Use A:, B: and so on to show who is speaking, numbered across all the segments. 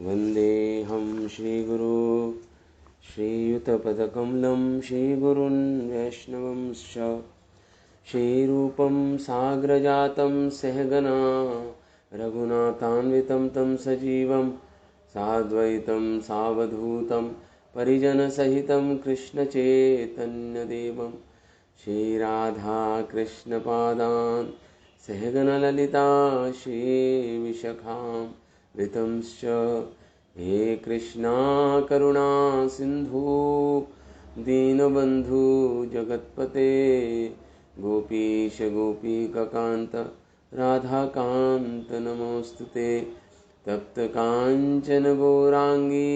A: वन्देऽहं श्रीगुरो श्रीयुतपदकमलं श्रीगुरुन् वैष्णवंश्च श्रीरूपं साग्रजातं सहगना रघुनाथान्वितं तं सजीवं साद्वैतं सावधूतं परिजनसहितं कृष्णचैतन्यदेवं श्रीराधाकृष्णपादान् सहगणललिता श्रीविशाखां ऋतंश्च हे कृष्णा करुणा सिन्धु दीनबन्धु जगत्पते गोपीश गोपीकान्त राधाकान्त नमोऽस्तुते तप्त काञ्चन गौरांगी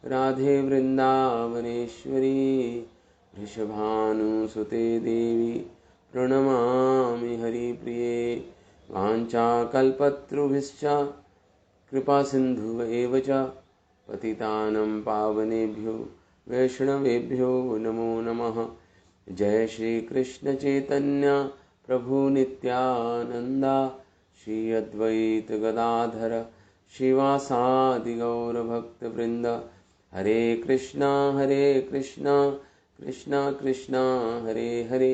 A: राधे वृन्दावनेश्वरी वृषभानुसुते देवी प्रणमामि हरिप्रिये वाञ्छाकल्पतरुभ्यश्च कृपा सिंधु एव च पतितानं पावनेभ्यो वैष्णवेभ्यो नमो नमः। जय श्री कृष्ण चैतन्य प्रभु नित्यानंदा श्री अद्वैत गदाधर श्रीवासादि गौर भक्त वृंद हरे कृष्णा कृष्णा कृष्णा हरे हरे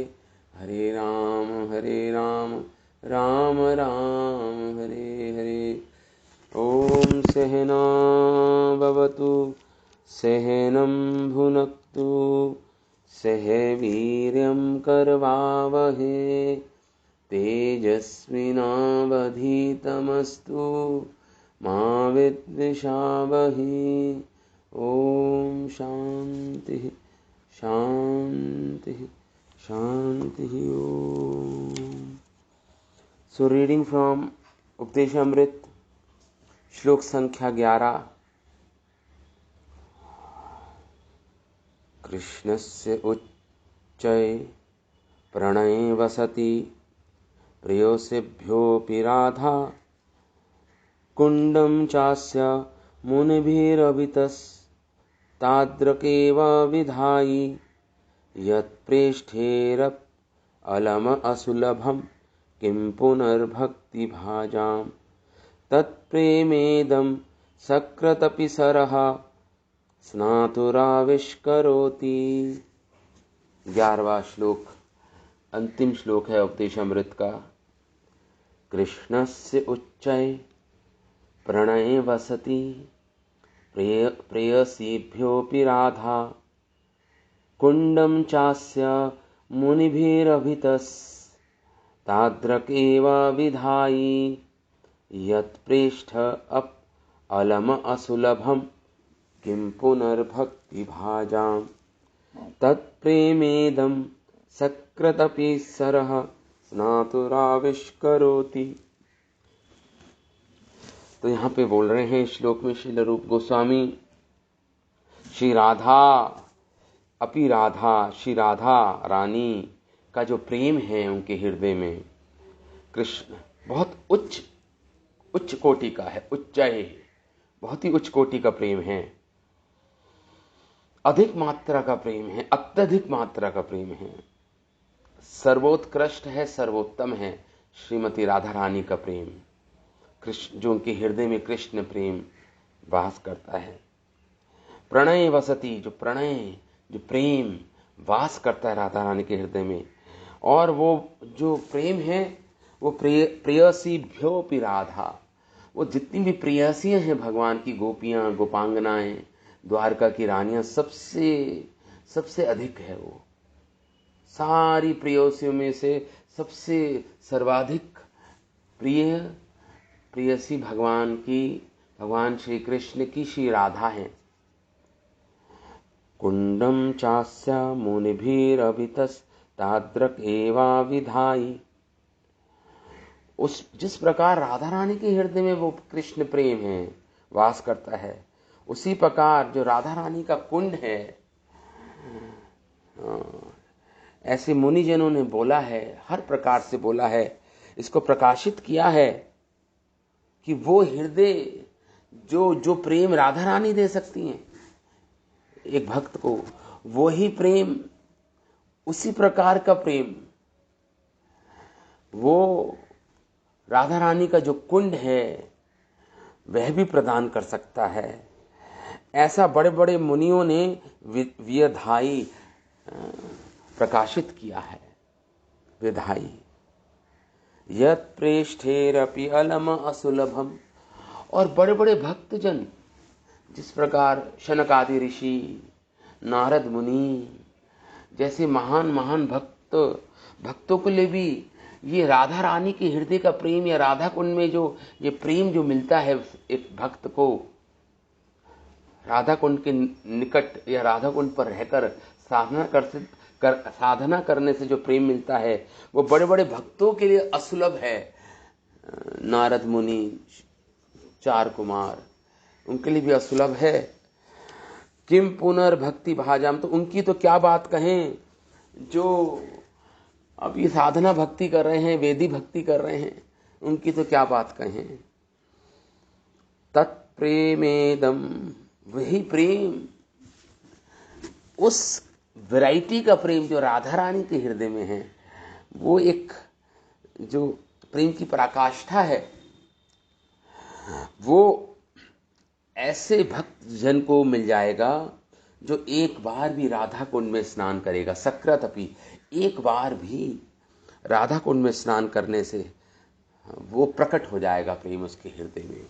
A: हरे राम राम राम हरे हरे। ओम सहना भवतु सहनं भुनक्तु सह वीर्यं करवावहे तेजस्विनावधीतमस्तु मा विद्विषावहे। ओम शांति शांति शांति। ओम। सो रीडिंग फ्रॉम उपदेशामृत श्लोक संख्या 11। कृष्णस्य उच्चये प्रणये वसति प्रेयसेभ्योऽपि राधा कुण्डं चास्य मुनिभिरभितस्ताद्रकेव विधायि यत्प्रेष्ठेरलम असुलभं किं पुनर्भक्तिभाजाम् तत्प्रेमेदं सकृदपि सरः स्नातुराविष्करोति। 11वां श्लोक अंतिम श्लोक है उपदेशामृत का। कृष्णस्य उच्चये प्रणये वसति प्रेयसीभ्योऽपि राधा कुण्डं चास्य मुनिभिरभितस्ताद्रकेव विधायि यत्प्रेष्ठ अलम असुलभं किं पुनर्भक्तिभाजाम् तत्प्रेमेदं सकृदपि सरः स्नातुराविष्करोति। तो यहाँ पे बोल रहे हैं श्लोक में श्रील रूप गोस्वामी श्री राधा श्री राधा रानी का जो प्रेम है उनके हृदय में, कृष्ण बहुत उच्च कोटि का है। उच्चये बहुत ही उच्च कोटि का प्रेम है, अधिक मात्रा का प्रेम है, अत्यधिक मात्रा का प्रेम है, सर्वोत्कृष्ट है, सर्वोत्तम है श्रीमती राधा रानी का प्रेम। कृष्ण जो उनके हृदय में कृष्ण प्रेम वास करता है। प्रणय वसति जो प्रेम वास करता है राधा रानी के हृदय में। और वो जो प्रेम है वो प्रेयसीभ्योऽपि राधा, वो जितनी भी प्रेयसियां हैं भगवान की, गोपियां गोपांगनाएं द्वारका की रानियां, सबसे अधिक है। वो सारी प्रेयसियों में से सबसे सर्वाधिक प्रेयसी भगवान श्री कृष्ण की श्री राधा है। कुंडम चास्य मुनिभिरभितस्ताद्रक एवा विधायि, उस जिस प्रकार राधा रानी के हृदय में वो कृष्ण प्रेम है वास करता है, उसी प्रकार जो राधा रानी का कुंड है, ऐसे मुनिजनों ने बोला है, हर प्रकार से बोला है, इसको प्रकाशित किया है कि वो हृदय जो प्रेम राधा रानी दे सकती हैं एक भक्त को, वो ही प्रेम, उसी प्रकार का प्रेम वो राधा रानी का जो कुंड है वह भी प्रदान कर सकता है। ऐसा बड़े बड़े मुनियों ने विधायी प्रकाशित किया है। विधायी यत् प्रेष्ठेरपि अलम असुलभम। और बड़े बड़े भक्तजन, जिस प्रकार शनक आदि ऋषि, नारद मुनि जैसे महान महान भक्तों के लिए भी ये राधा रानी के हृदय का प्रेम या राधा कुंड में जो ये प्रेम जो मिलता है एक भक्त को, राधा कुंड के निकट या राधा कुंड पर रहकर साधना करने से जो प्रेम मिलता है वो बड़े बड़े भक्तों के लिए असुलभ है। नारद मुनि, चार कुमार, उनके लिए भी असुलभ है। किम पुनर्भक्ति भाजाम, तो उनकी तो क्या बात कहें जो अब ये साधना भक्ति कर रहे हैं, वेदी भक्ति कर रहे हैं, उनकी तो क्या बात कहें। तत्प्रेमेदम, वही प्रेम, उस वैरायटी का प्रेम जो राधा रानी के हृदय में है, वो एक जो प्रेम की पराकाष्ठा है, वो ऐसे भक्त जन को मिल जाएगा जो एक बार भी राधा कुंड में स्नान करेगा। सकृत अपि, एक बार भी राधा कुंड में स्नान करने से वो प्रकट हो जाएगा प्रेम उसके हृदय में।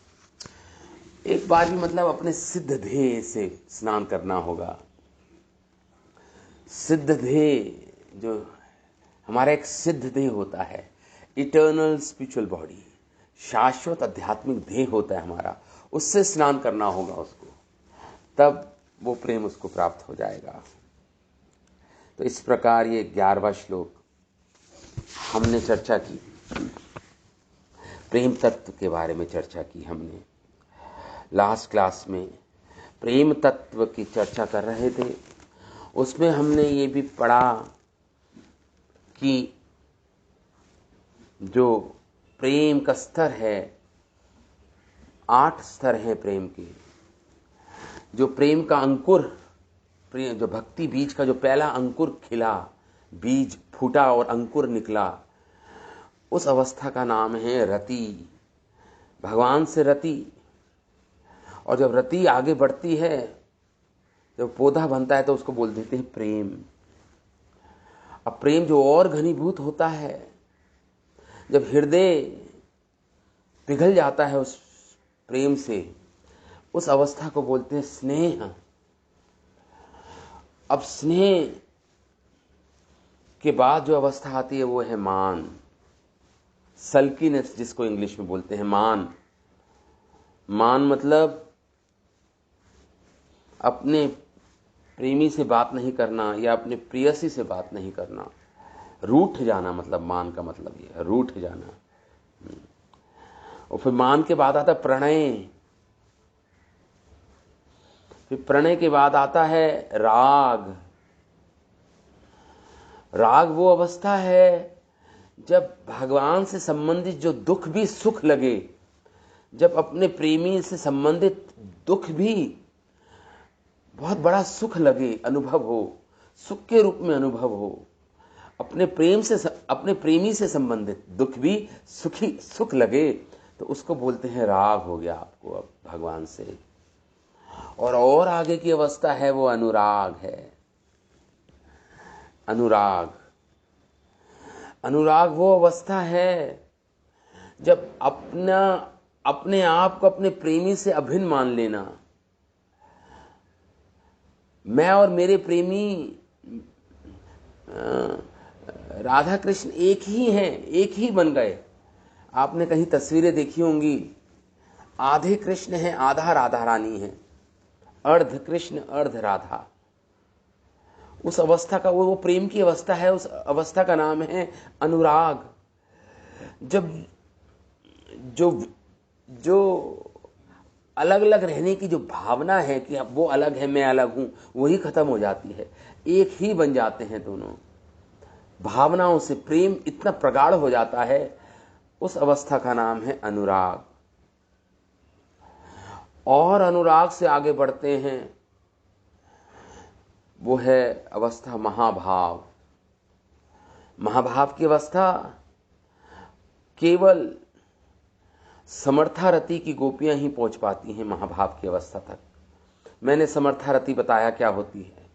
A: एक बार भी मतलब अपने सिद्ध ध्येय से स्नान करना होगा। सिद्ध ध्येय जो हमारा एक सिद्ध ध्येय होता है, इटर्नल स्पिरिचुअल बॉडी, शाश्वत आध्यात्मिक ध्येय होता है हमारा, उससे स्नान करना होगा उसको, तब वो प्रेम उसको प्राप्त हो जाएगा। तो इस प्रकार ये 11वां श्लोक हमने चर्चा की, प्रेम तत्व के बारे में चर्चा की हमने। लास्ट क्लास में प्रेम तत्व की चर्चा कर रहे थे, उसमें हमने ये भी पढ़ा कि जो प्रेम का स्तर है, 8 स्तर हैं प्रेम के। जो प्रेम का अंकुर, प्रेम जो भक्ति बीज का जो पहला अंकुर खिला, बीज फूटा और अंकुर निकला, उस अवस्था का नाम है रति, भगवान से रति। और जब रति आगे बढ़ती है, जब पौधा बनता है, तो उसको बोल देते हैं प्रेम। अब प्रेम जो और घनीभूत होता है, जब हृदय पिघल जाता है उस प्रेम से, उस अवस्था को बोलते हैं स्नेह। अब स्नेह के बाद जो अवस्था आती है वो है मान, सल्कीनेस जिसको इंग्लिश में बोलते हैं मान। मान मतलब अपने प्रेमी से बात नहीं करना या अपने प्रियसी से बात नहीं करना, रूठ जाना, मतलब मान का मतलब ये है, रूठ जाना। और फिर मान के बाद आता प्रणय, फिर प्रणय के बाद आता है राग। राग वो अवस्था है जब भगवान से संबंधित जो दुख भी सुख लगे, जब अपने प्रेमी से संबंधित दुख भी बहुत बड़ा सुख लगे, अनुभव हो, सुख के रूप में अनुभव हो, अपने प्रेमी से संबंधित दुख भी सुख लगे, तो उसको बोलते हैं राग हो गया आपको अब भगवान से। और आगे की अवस्था है वो अनुराग है। अनुराग वो अवस्था है जब अपने आप को अपने प्रेमी से अभिन्न मान लेना। मैं और मेरे प्रेमी राधा कृष्ण एक ही हैं, एक ही बन गए। आपने कहीं तस्वीरें देखी होंगी, आधे कृष्ण हैं, आधा राधा रानी है, अर्ध कृष्ण अर्ध राधा। उस अवस्था का वो प्रेम की अवस्था है, उस अवस्था का नाम है अनुराग। जब जो अलग अलग रहने की जो भावना है कि अब वो अलग है मैं अलग हूं, वही खत्म हो जाती है, एक ही बन जाते हैं दोनों। भावनाओं से प्रेम इतना प्रगाढ़ हो जाता है, उस अवस्था का नाम है अनुराग। और अनुराग से आगे बढ़ते हैं, वो है अवस्था महाभाव। महाभाव की अवस्था केवल समर्थारति की गोपियां ही पहुंच पाती हैं महाभाव की अवस्था तक। मैंने समर्थारति बताया क्या होती है,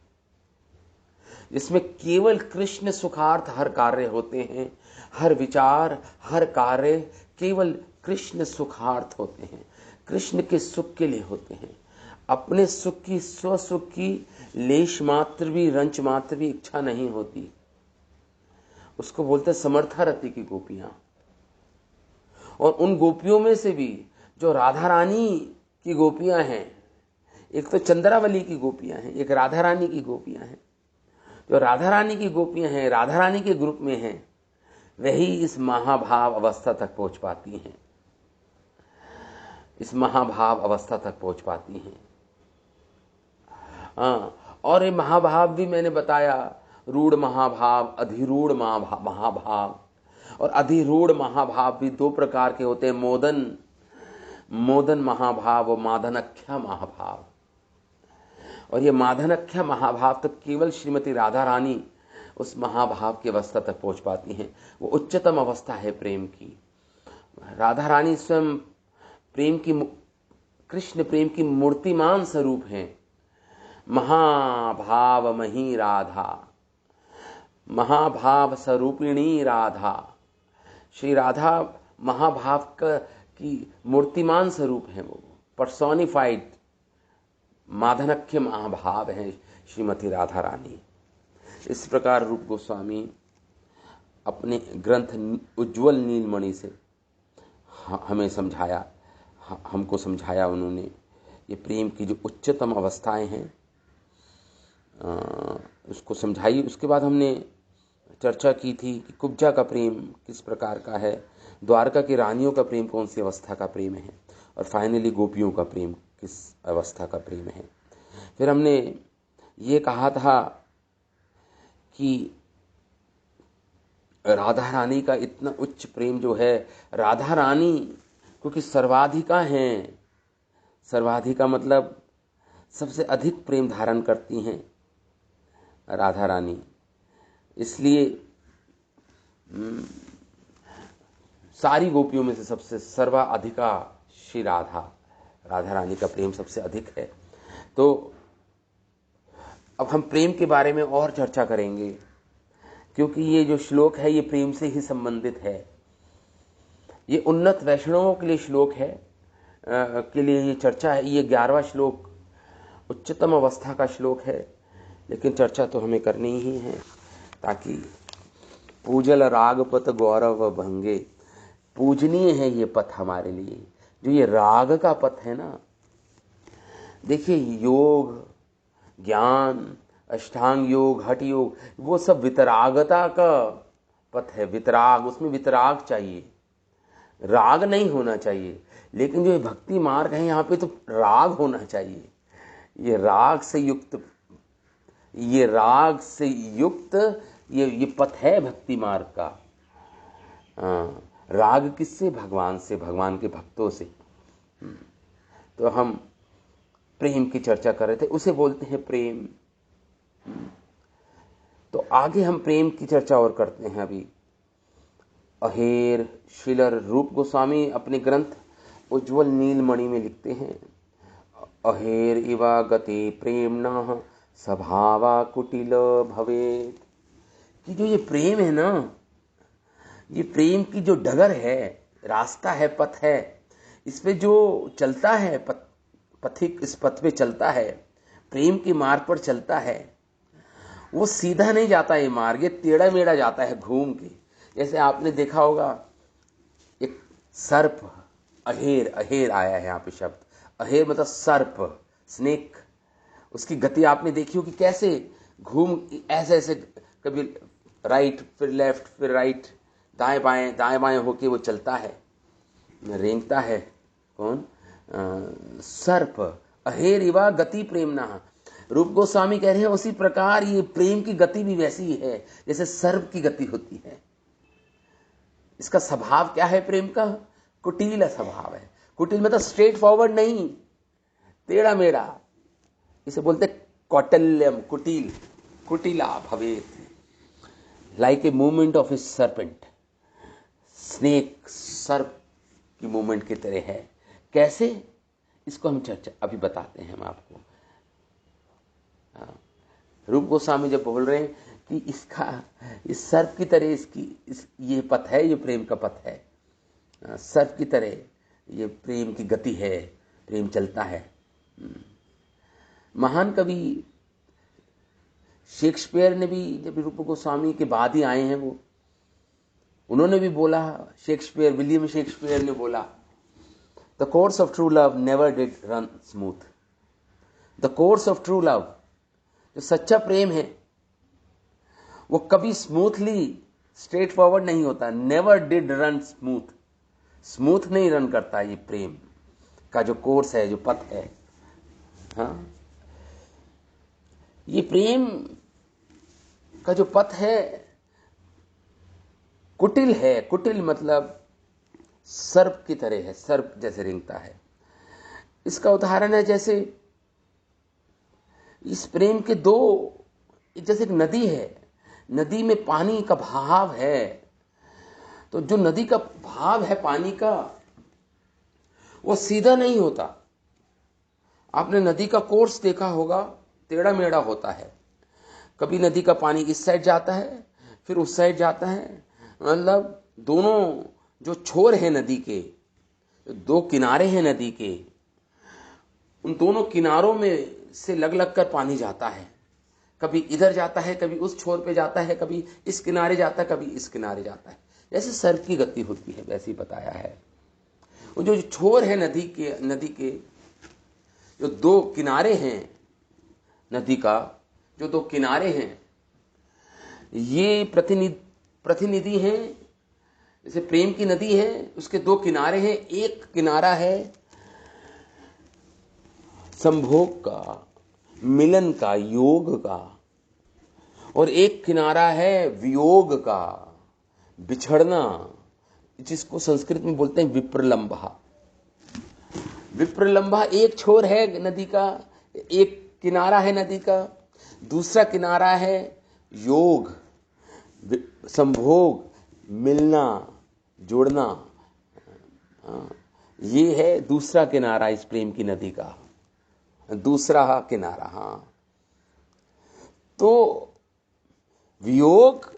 A: जिसमें केवल कृष्ण सुखार्थ हर कार्य होते हैं, हर विचार हर कार्य केवल कृष्ण सुखार्थ होते हैं, कृष्ण के सुख के लिए होते हैं। अपने सुख की, स्वसुख की लेश मात्र भी, रंच मात्र भी इच्छा नहीं होती। उसको बोलते समर्थारति की गोपियां। और उन गोपियों में से भी जो राधा रानी की गोपियां हैं, एक तो चंद्रावली की गोपियां हैं, एक राधा रानी की गोपियां हैं। जो राधा रानी की गोपियां हैं, राधा रानी के ग्रुप में हैं, वही इस महाभाव अवस्था तक पहुंच पाती हैं, इस महाभाव अवस्था तक पहुंच पाती हैं। और ये महाभाव भी मैंने बताया, रूढ़ महाभाव, अधिरूढ़ महाभाव। और अधिरूढ़ महाभाव भी दो प्रकार के होते हैं, मोदन महाभाव और मादनाख्या महाभाव। और ये मादनाख्या महाभाव तो केवल श्रीमती राधा रानी उस महाभाव की अवस्था तक पहुंच पाती हैं। वो उच्चतम अवस्था है प्रेम की। राधा रानी स्वयं कृष्ण प्रेम की मूर्तिमान स्वरूप हैं। महाभावमयी राधा, महाभाव स्वरूपिणी राधा। श्री राधा महाभाव की मूर्तिमान स्वरूप है, वो पर्सोनिफाइड मादनाख्य महाभाव है श्रीमती राधा रानी। इस प्रकार रूप गोस्वामी अपने ग्रंथ उज्ज्वल नीलमणि से हमें समझाया, हमको समझाया उन्होंने ये प्रेम की जो उच्चतम अवस्थाएं हैं उसको समझाई। उसके बाद हमने चर्चा की थी कि कुब्जा का प्रेम किस प्रकार का है, द्वारका की रानियों का प्रेम कौन सी अवस्था का प्रेम है, और फाइनली गोपियों का प्रेम किस अवस्था का प्रेम है। फिर हमने ये कहा था कि राधा रानी का इतना उच्च प्रेम जो है, राधा रानी क्योंकि सर्वाधिका हैं, सर्वाधिका मतलब सबसे अधिक प्रेम धारण करती हैं राधा रानी, इसलिए सारी गोपियों में से सबसे सर्वाधिका श्री राधा रानी का प्रेम सबसे अधिक है। तो अब हम प्रेम के बारे में और चर्चा करेंगे, क्योंकि ये जो श्लोक है ये प्रेम से ही संबंधित है। ये उन्नत वैष्णवों के लिए श्लोक है, के लिए ये चर्चा है। ये 11वां श्लोक उच्चतम अवस्था का श्लोक है, लेकिन चर्चा तो हमें करनी ही है, ताकि पूजल रागपत गौरव भंगे, पूजनीय है ये पथ हमारे लिए। जो ये राग का पथ है ना, देखिए योग, ज्ञान, अष्टांग योग, हठ योग, वो सब वितरागता का पथ है। वितराग, उसमें वितराग चाहिए, राग नहीं होना चाहिए। लेकिन जो ये भक्ति मार्ग है यहाँ पे तो राग होना चाहिए। ये राग से युक्त ये पथ है भक्ति मार्ग का। राग किससे? भगवान से, भगवान के भक्तों से। तो हम प्रेम की चर्चा कर रहे थे, उसे बोलते हैं प्रेम। तो आगे हम प्रेम की चर्चा और करते हैं। अभी अहेर शिलर रूप गोस्वामी अपने ग्रंथ उज्ज्वल नीलमणि में लिखते हैं, अहेर इवा गति प्रेमणः स्वभावा कुटिल भवेत्। कि जो ये प्रेम है ना, ये प्रेम की जो डगर है, रास्ता है, पथ है, इस पे जो चलता है, पथिक इस पथ पे चलता है, प्रेम के मार्ग पर चलता है, वो सीधा नहीं जाता ये मार्ग, ये टेढ़ा मेढ़ा जाता है घूम के। जैसे आपने देखा होगा एक सर्प, अहेर, अहेर आया है यहाँ पे शब्द, अहेर मतलब सर्प, स्नेक। उसकी गति आपने देखी होगी, कैसे घूम ऐसे ऐसे, कभी राइट फिर लेफ्ट फिर राइट, दाएं बाएं होके वो चलता है, रेंगता है। कौन? सर्प। अहेर इवा गति प्रेमना। रूप गोस्वामी कह रहे हैं उसी प्रकार ये प्रेम की गति भी वैसी ही है जैसे सर्प की गति होती है। इसका स्वभाव क्या है प्रेम का? कुटिल स्वभाव है। कुटिल मतलब स्ट्रेट फॉरवर्ड नहीं, टेढ़ा मेढ़ा। इसे बोलते कौटिल्यम, कुटिल, कुटिला भवेत्, like a movement of a serpent, snake, सर्प की मूवमेंट की तरह है। कैसे, इसको हम चर्चा अभी बताते हैं हम आपको। रूप गोस्वामी जब बोल रहे हैं कि इसका इस सर्प की तरह ये पथ है, ये प्रेम का पथ है, सर्प की तरह ये प्रेम की गति है, प्रेम चलता है। महान कवि शेक्सपियर ने भी, जब रूप गोस्वामी के बाद ही आए हैं वो, उन्होंने भी बोला, विलियम शेक्सपियर ने बोला, the course of true love never did run smooth. The course of true love, जो सच्चा प्रेम है वो कभी स्मूथली स्ट्रेट फॉरवर्ड नहीं होता। Never did run smooth, smooth नहीं रन करता ये प्रेम का जो कोर्स है, जो पथ है। हाँ, ये प्रेम का जो पथ है कुटिल है। कुटिल मतलब सर्प की तरह है, सर्प जैसे रेंगता है। इसका उदाहरण है जैसे इस प्रेम के दो, जैसे एक नदी है, नदी में पानी का बहाव है, तो जो नदी का भाव है पानी का, वो सीधा नहीं होता। आपने नदी का कोर्स देखा होगा, टेढ़ा मेढ़ा होता है। कभी नदी का पानी इस साइड जाता है, फिर उस साइड जाता है। मतलब दोनों जो छोर है नदी के, दो किनारे हैं नदी के, उन दोनों किनारों में से लग लग कर पानी जाता है। कभी इधर जाता है, कभी उस छोर पे जाता है, कभी इस किनारे जाता है, कभी इस किनारे जाता है। जैसे सर्प की गति होती है वैसे ही बताया है। वो जो छोर है नदी के जो दो किनारे हैं, नदी का जो दो किनारे हैं, ये प्रतिनिधि हैं। जैसे प्रेम की नदी है, उसके दो किनारे हैं। एक किनारा है संभोग का, मिलन का, योग का, और एक किनारा है वियोग का, बिछड़ना, जिसको संस्कृत में बोलते हैं विप्रलंबा। विप्रलंबा एक छोर है नदी का, एक किनारा है नदी का, दूसरा किनारा है योग, संभोग, मिलना, जुड़ना। ये है दूसरा किनारा इस प्रेम की नदी का, दूसरा किनारा। हाँ, तो वियोग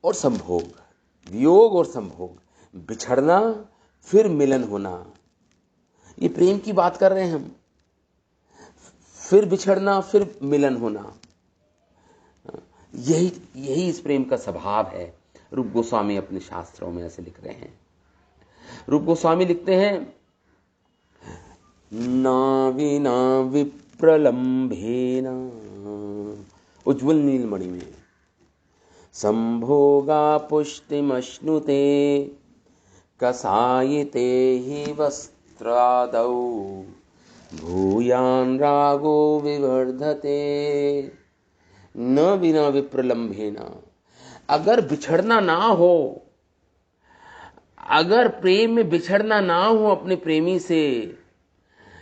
A: और संभोग, वियोग और संभोग, बिछड़ना फिर मिलन होना, ये प्रेम की बात कर रहे हैं हम। फिर बिछड़ना, फिर मिलन होना, यही इस प्रेम का स्वभाव है। रूप गोस्वामी अपने शास्त्रों में ऐसे लिख रहे हैं। रूप गोस्वामी लिखते हैं, ना विना विप्रलंभेन, उज्ज्वल नीलमणि में, संभोगा पुष्टिमश्नुते, कसायिते हि वस्त्रादौ, भूयान रागो विवर्धते। न विना विप्रलंभेन, अगर बिछड़ना ना हो, अगर प्रेम में बिछड़ना ना हो अपने प्रेमी से,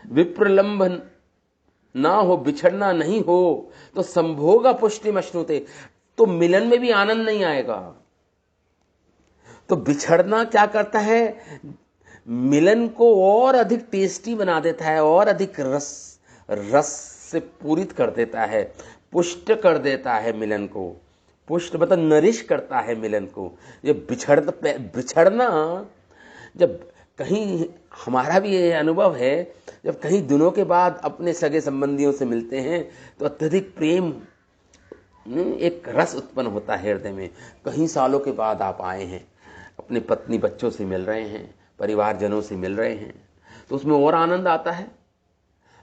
A: विप्रलंभ ना हो, बिछड़ना नहीं हो, तो संभोगा पुष्टिमश्नुते, तो मिलन में भी आनंद नहीं आएगा। तो बिछड़ना क्या करता है, मिलन को और अधिक टेस्टी बना देता है, और अधिक रस से पूरित कर देता है, पुष्ट कर देता है मिलन को। पुष्ट मतलब नरिश करता है मिलन को। ये बिछड़ना, जब कहीं, हमारा भी ये अनुभव है, जब कहीं दिनों के बाद अपने सगे संबंधियों से मिलते हैं तो अत्यधिक प्रेम, एक रस उत्पन्न होता है हृदय में। कहीं सालों के बाद आप आए हैं, अपनी पत्नी बच्चों से मिल रहे हैं, परिवारजनों से मिल रहे हैं, तो उसमें और आनंद आता है।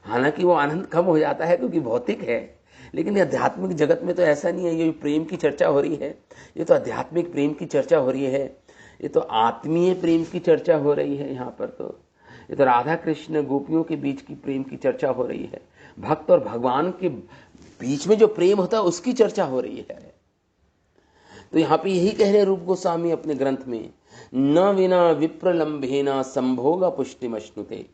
A: हालांकि वो आनंद कम हो जाता है क्योंकि भौतिक है, लेकिन आध्यात्मिक जगत में तो ऐसा नहीं है। ये प्रेम की चर्चा हो रही है, ये तो आध्यात्मिक प्रेम की चर्चा हो रही है, ये तो आत्मीय प्रेम की चर्चा हो रही है। यहाँ पर तो ये तो राधा कृष्ण गोपियों के बीच की प्रेम की चर्चा हो रही है। भक्त और भगवान के बीच में जो प्रेम होता है उसकी चर्चा हो रही है। तो यहाँ पे यही कह रहे रूप गोस्वामी अपने ग्रंथ में, न विना विप्रलंभेना संभोगा पुष्टिमश्नुते।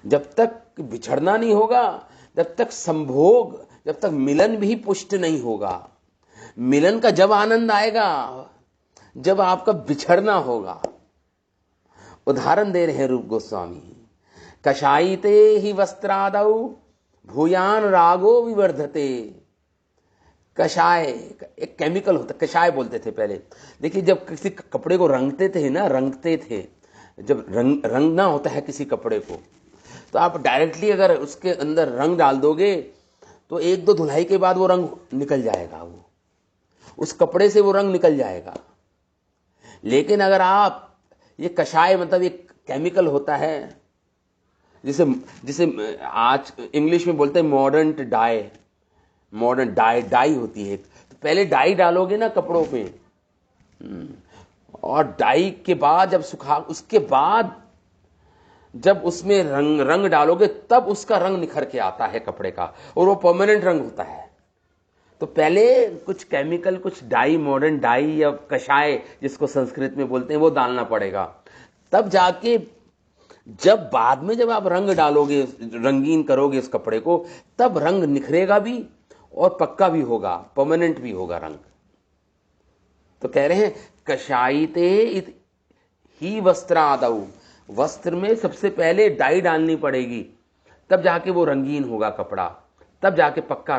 A: जब तक बिछड़ना नहीं होगा, जब तक संभोग, जब तक मिलन भी पुष्ट नहीं होगा। मिलन का जब आनंद आएगा जब आपका बिछड़ना होगा, उदाहरण दे रहे हैं रूप गोस्वामी। कषायिते ही वस्त्रादौ भूयान रागो विवर्धते। कषाय एक केमिकल होता, कषाय बोलते थे पहले। देखिए जब किसी कपड़े को रंगते थे ना, रंगते थे, जब रंगना होता है किसी कपड़े को, तो आप डायरेक्टली अगर उसके अंदर रंग डाल दोगे तो एक दो धुलाई के बाद वो रंग निकल जाएगा, वो उस कपड़े से वो रंग निकल जाएगा। लेकिन अगर आप ये कषाय मतलब एक केमिकल होता है, जिसे जिसे आज इंग्लिश में बोलते हैं मॉडर्न डाई, मॉडर्न डाई होती है। तो पहले डाई डालोगे ना कपड़ों पे, और डाई के बाद जब सुखा, उसके बाद जब उसमें रंग डालोगे तब उसका रंग निखर के आता है कपड़े का, और वो परमानेंट रंग होता है। तो पहले कुछ केमिकल, कुछ डाई, मॉडर्न डाई या कषाय जिसको संस्कृत में बोलते हैं, वो डालना पड़ेगा। तब जाके जब बाद में जब आप रंग डालोगे, रंगीन करोगे इस कपड़े को, तब रंग निखरेगा भी और पक्का भी होगा, परमानेंट भी होगा रंग। तो कह रहे हैं कषायिते ही वस्त्रादौ, वस्त्र में सबसे पहले डाई डालनी पड़ेगी, तब जाके वो रंगीन होगा कपड़ा, तब जाके पक्का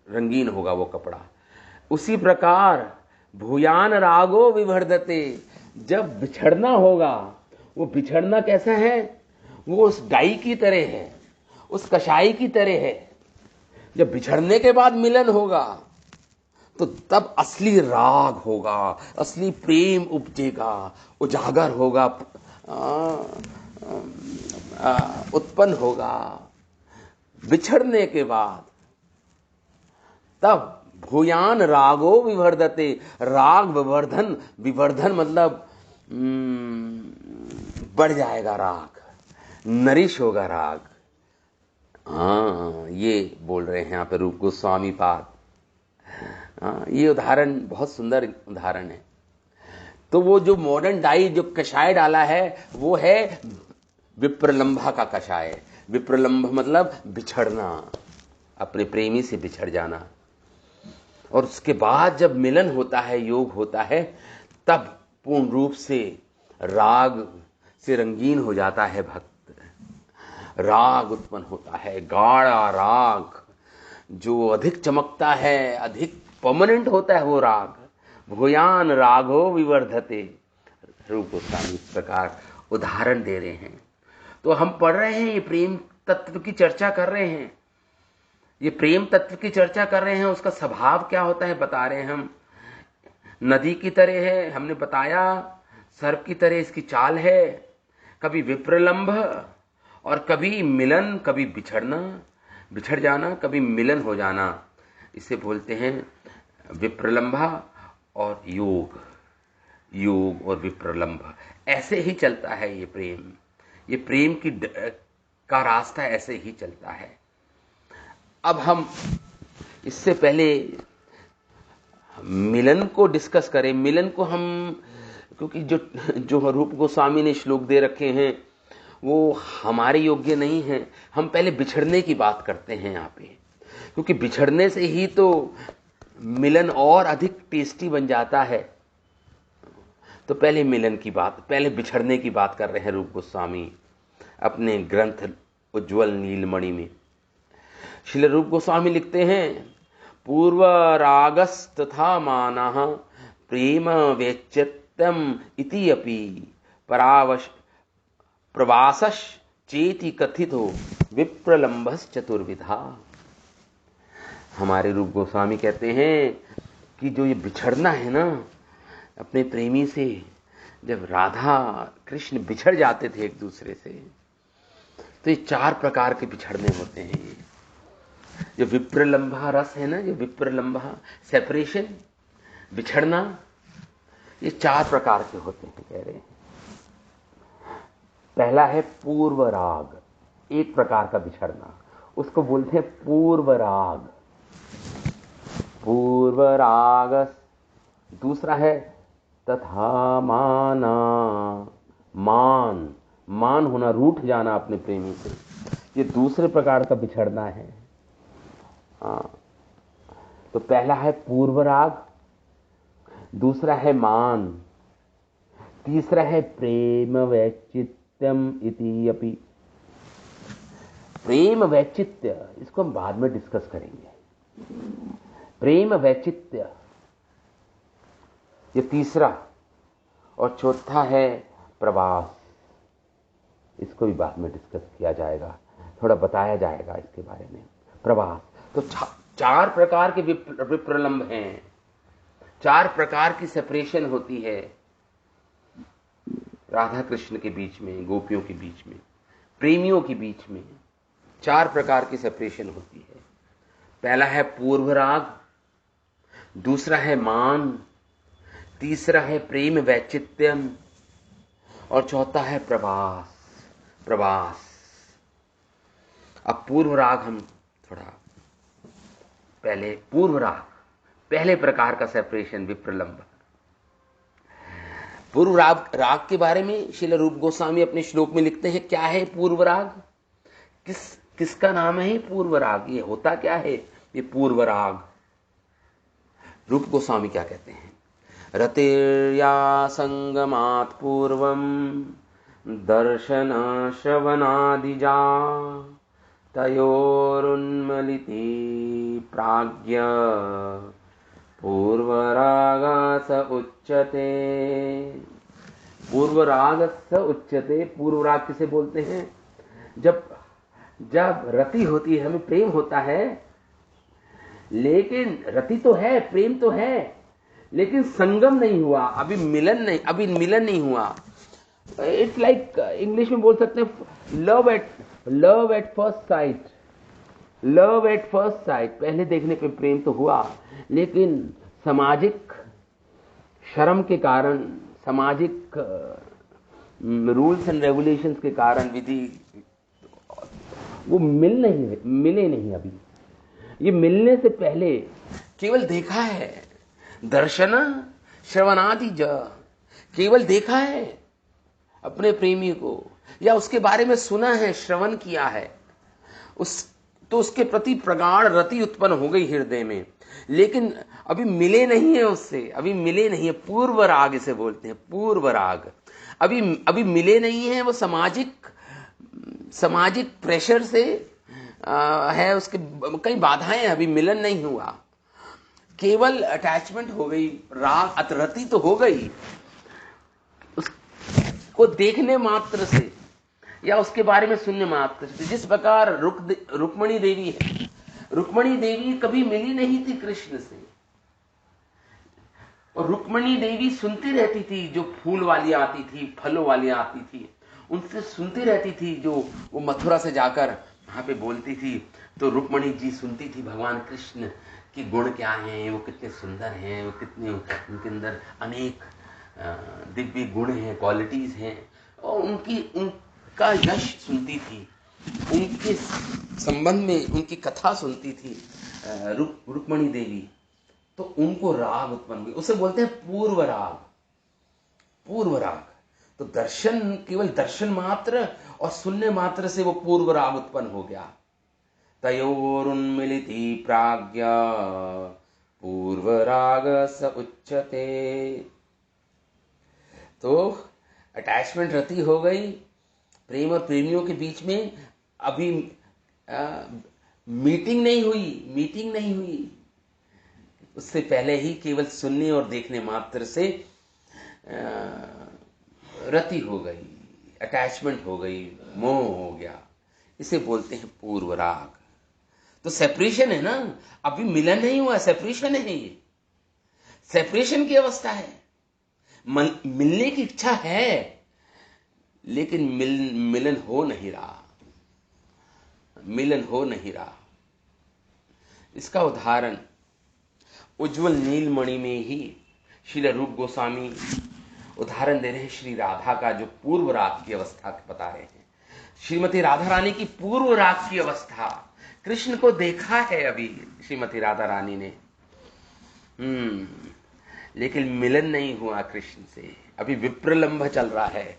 A: रंगीन होगा वो कपड़ा। उसी प्रकार भूयान रागो विवर्धते, जब बिछड़ना होगा, वो बिछड़ना कैसा है, वो उस डाई की तरह है, उस कषाई की तरह है। जब बिछड़ने के बाद मिलन होगा तो तब असली राग होगा, असली प्रेम उपजेगा, उजागर होगा, उत्पन्न होगा। बिछड़ने के बाद तब भूयान रागो विवर्धते, राग विवर्धन, विवर्धन मतलब बढ़ जाएगा राग, नरिश होगा राग। हाँ, ये बोल रहे हैं यहाँ पे रूप गोस्वामी पाद। हाँ, ये उदाहरण बहुत सुंदर उदाहरण है। तो वो जो मॉडर्न डाई जो कषाय डाला है, वो है विप्रलंभा का कषाय। विप्रलंभ मतलब बिछड़ना, अपने प्रेमी से बिछड़ जाना, और उसके बाद जब मिलन होता है, योग होता है, तब पूर्ण रूप से राग से रंगीन हो जाता है भक्त। राग उत्पन्न होता है, गाढ़ा राग जो अधिक चमकता है, अधिक परमानेंट होता है वो राग। भूयान रागो विवर्धते, रूप गोस्वामी इस प्रकार उदाहरण दे रहे हैं। तो हम पढ़ रहे हैं, ये प्रेम तत्व की चर्चा कर रहे हैं, ये प्रेम तत्व की चर्चा कर रहे हैं। उसका स्वभाव क्या होता है बता रहे हैं हम। नदी की तरह है, हमने बताया, सर्प की तरह इसकी चाल है, कभी विप्रलंभ और कभी मिलन, कभी बिछड़ जाना, कभी मिलन हो जाना। इसे बोलते हैं विप्रलंभा और योग, योग और विप्रलंभ। ऐसे ही चलता है ये प्रेम, ये प्रेम का रास्ता ऐसे ही चलता है। अब हम इससे पहले मिलन को डिस्कस करें। मिलन को हम, क्योंकि जो रूप गोस्वामी ने श्लोक दे रखे हैं वो हमारे योग्य नहीं है, हम पहले बिछड़ने की बात करते हैं यहाँ पे, क्योंकि बिछड़ने से ही तो मिलन और अधिक टेस्टी बन जाता है। तो पहले मिलन की बात, पहले बिछड़ने की बात कर रहे हैं रूप गोस्वामी अपने ग्रंथ उज्ज्वल नीलमणि में। श्रील रूप गोस्वामी लिखते हैं, पूर्व रागस्तथा मानः प्रेम वेच्यत्यम इति अपि प्रवासश चेति कथितो विप्रलंभस चतुर्विधा। हमारे रूप गोस्वामी कहते हैं कि जो ये बिछड़ना है ना अपने प्रेमी से, जब राधा कृष्ण बिछड़ जाते थे एक दूसरे से, तो ये 4 प्रकार के बिछड़ने होते हैं। जो विप्रलंभा रस है ना, जो विप्रलंभा सेपरेशन, बिछड़ना, ये 4 प्रकार के होते हैं कह रहे हैं। पहला है पूर्व राग, एक प्रकार का बिछड़ना, उसको बोलते हैं पूर्व राग, पूर्व राग। दूसरा है तथा माना, मान होना, रूठ जाना अपने प्रेमी से, ये दूसरे प्रकार का बिछड़ना है। तो पहला है पूर्व राग, दूसरा है मान, तीसरा है प्रेम वैचित्यम इति अपि। प्रेम वैचित्य, इसको हम बाद में डिस्कस करेंगे। प्रेम वैचित्य ये तीसरा, और चौथा है प्रवास, इसको भी बाद में डिस्कस किया जाएगा, थोड़ा बताया जाएगा इसके बारे में। प्रवास तो चार प्रकार के विप्रलंब हैं, चार प्रकार की सेपरेशन होती है राधा कृष्ण के बीच में, गोपियों के बीच में, प्रेमियों के बीच में। चार प्रकार की सेपरेशन होती है। पहला है पूर्व राग, दूसरा है मान, तीसरा है प्रेम वैचित्यम, और चौथा है प्रवास। प्रवास। अब पूर्व राग हम थोड़ा पहले, पूर्व राग पहले प्रकार का सेपरेशन विप्रलंब। पूर्व राग के बारे में श्रील रूप गोस्वामी अपने श्लोक में लिखते हैं, क्या है पूर्व राग, किसका नाम है पूर्व राग, ये होता क्या है ये पूर्व राग। रूप गोस्वामी क्या कहते हैं, रतिर्या संगमात् पूर्वम दर्शन श्रवणादिजा तयोरुन्मलिति प्राज्ञ पूर्वराग स उच्यते। पूर्वराग स उच्यते। पूर्व राग किसे बोलते हैं, जब रति होती है, हमें प्रेम होता है, लेकिन रति तो है, प्रेम तो है, लेकिन संगम नहीं हुआ, अभी मिलन नहीं हुआ। इट्स लाइक इंग्लिश में बोल सकते हैं love at first sight. Love at first sight, पहले देखने पे प्रेम तो हुआ, लेकिन सामाजिक शर्म के कारण, सामाजिक रूल्स एंड रेगुलेशंस के कारण, विधि, वो मिले नहीं अभी। ये मिलने से पहले केवल देखा है, दर्शन श्रवणादि ज, केवल देखा है अपने प्रेमी को, या उसके बारे में सुना है, श्रवण किया है, तो उसके प्रति प्रगाढ़ रति उत्पन्न हो गई हृदय में, लेकिन अभी मिले नहीं है उससे, अभी मिले नहीं है। पूर्व राग इसे बोलते हैं, पूर्व राग। अभी मिले नहीं है, वो सामाजिक प्रेशर से है, उसके कई बाधाएं हैं, अभी मिलन नहीं हुआ, केवल अटैचमेंट हो गई, राग अतरति तो हो गई उसको देखने मात्र से या उसके बारे में सुनने मात्र से। जिस प्रकार रुक्मणी देवी है, रुक्मणी देवी कभी मिली नहीं थी कृष्ण से, और रुक्मणी देवी सुनती रहती थी, जो फूल वाली आती थी, फलों वाली आती थी, उनसे सुनती रहती थी, जो वो मथुरा से जाकर वहां पे बोलती थी, तो रुक्मणी जी सुनती थी भगवान कृष्ण के गुण क्या हैं, वो कितने सुंदर हैं, वो कितने, उनके अंदर अनेक दिव्य गुण हैं, क्वालिटीज हैं, और उनका यश सुनती थी, उनके संबंध में उनकी कथा सुनती थी रुक्मणी देवी, तो उनको राग उत्पन्न हुए, उसे बोलते हैं पूर्व राग। पूर्व राग तो दर्शन, केवल दर्शन मात्र और सुनने मात्र से वो पूर्व राग उत्पन्न हो गया। तयोरुन्मिलिति प्राज्ञ पूर्व राग स उच्यते। तो अटैचमेंट रति हो गई, प्रेम और प्रेमियों के बीच में अभी मीटिंग नहीं हुई, उससे पहले ही केवल सुनने और देखने मात्र से रति हो गई, अटैचमेंट हो गई, मोह हो गया, इसे बोलते हैं पूर्व राग। तो सेपरेशन है ना, अभी मिलन नहीं हुआ, सेपरेशन है, ये सेपरेशन की अवस्था है। मिलने की इच्छा है, लेकिन मिलन हो नहीं रहा। इसका उदाहरण उज्जवल नीलमणि में ही श्री रूप गोस्वामी उदाहरण दे रहे हैं, श्री राधा का जो पूर्व राग की अवस्था बता रहे हैं। श्रीमती राधा रानी की पूर्व राग की अवस्था, कृष्ण को देखा है अभी श्रीमती राधा रानी ने, लेकिन मिलन नहीं हुआ कृष्ण से, अभी विप्रलंब चल रहा है,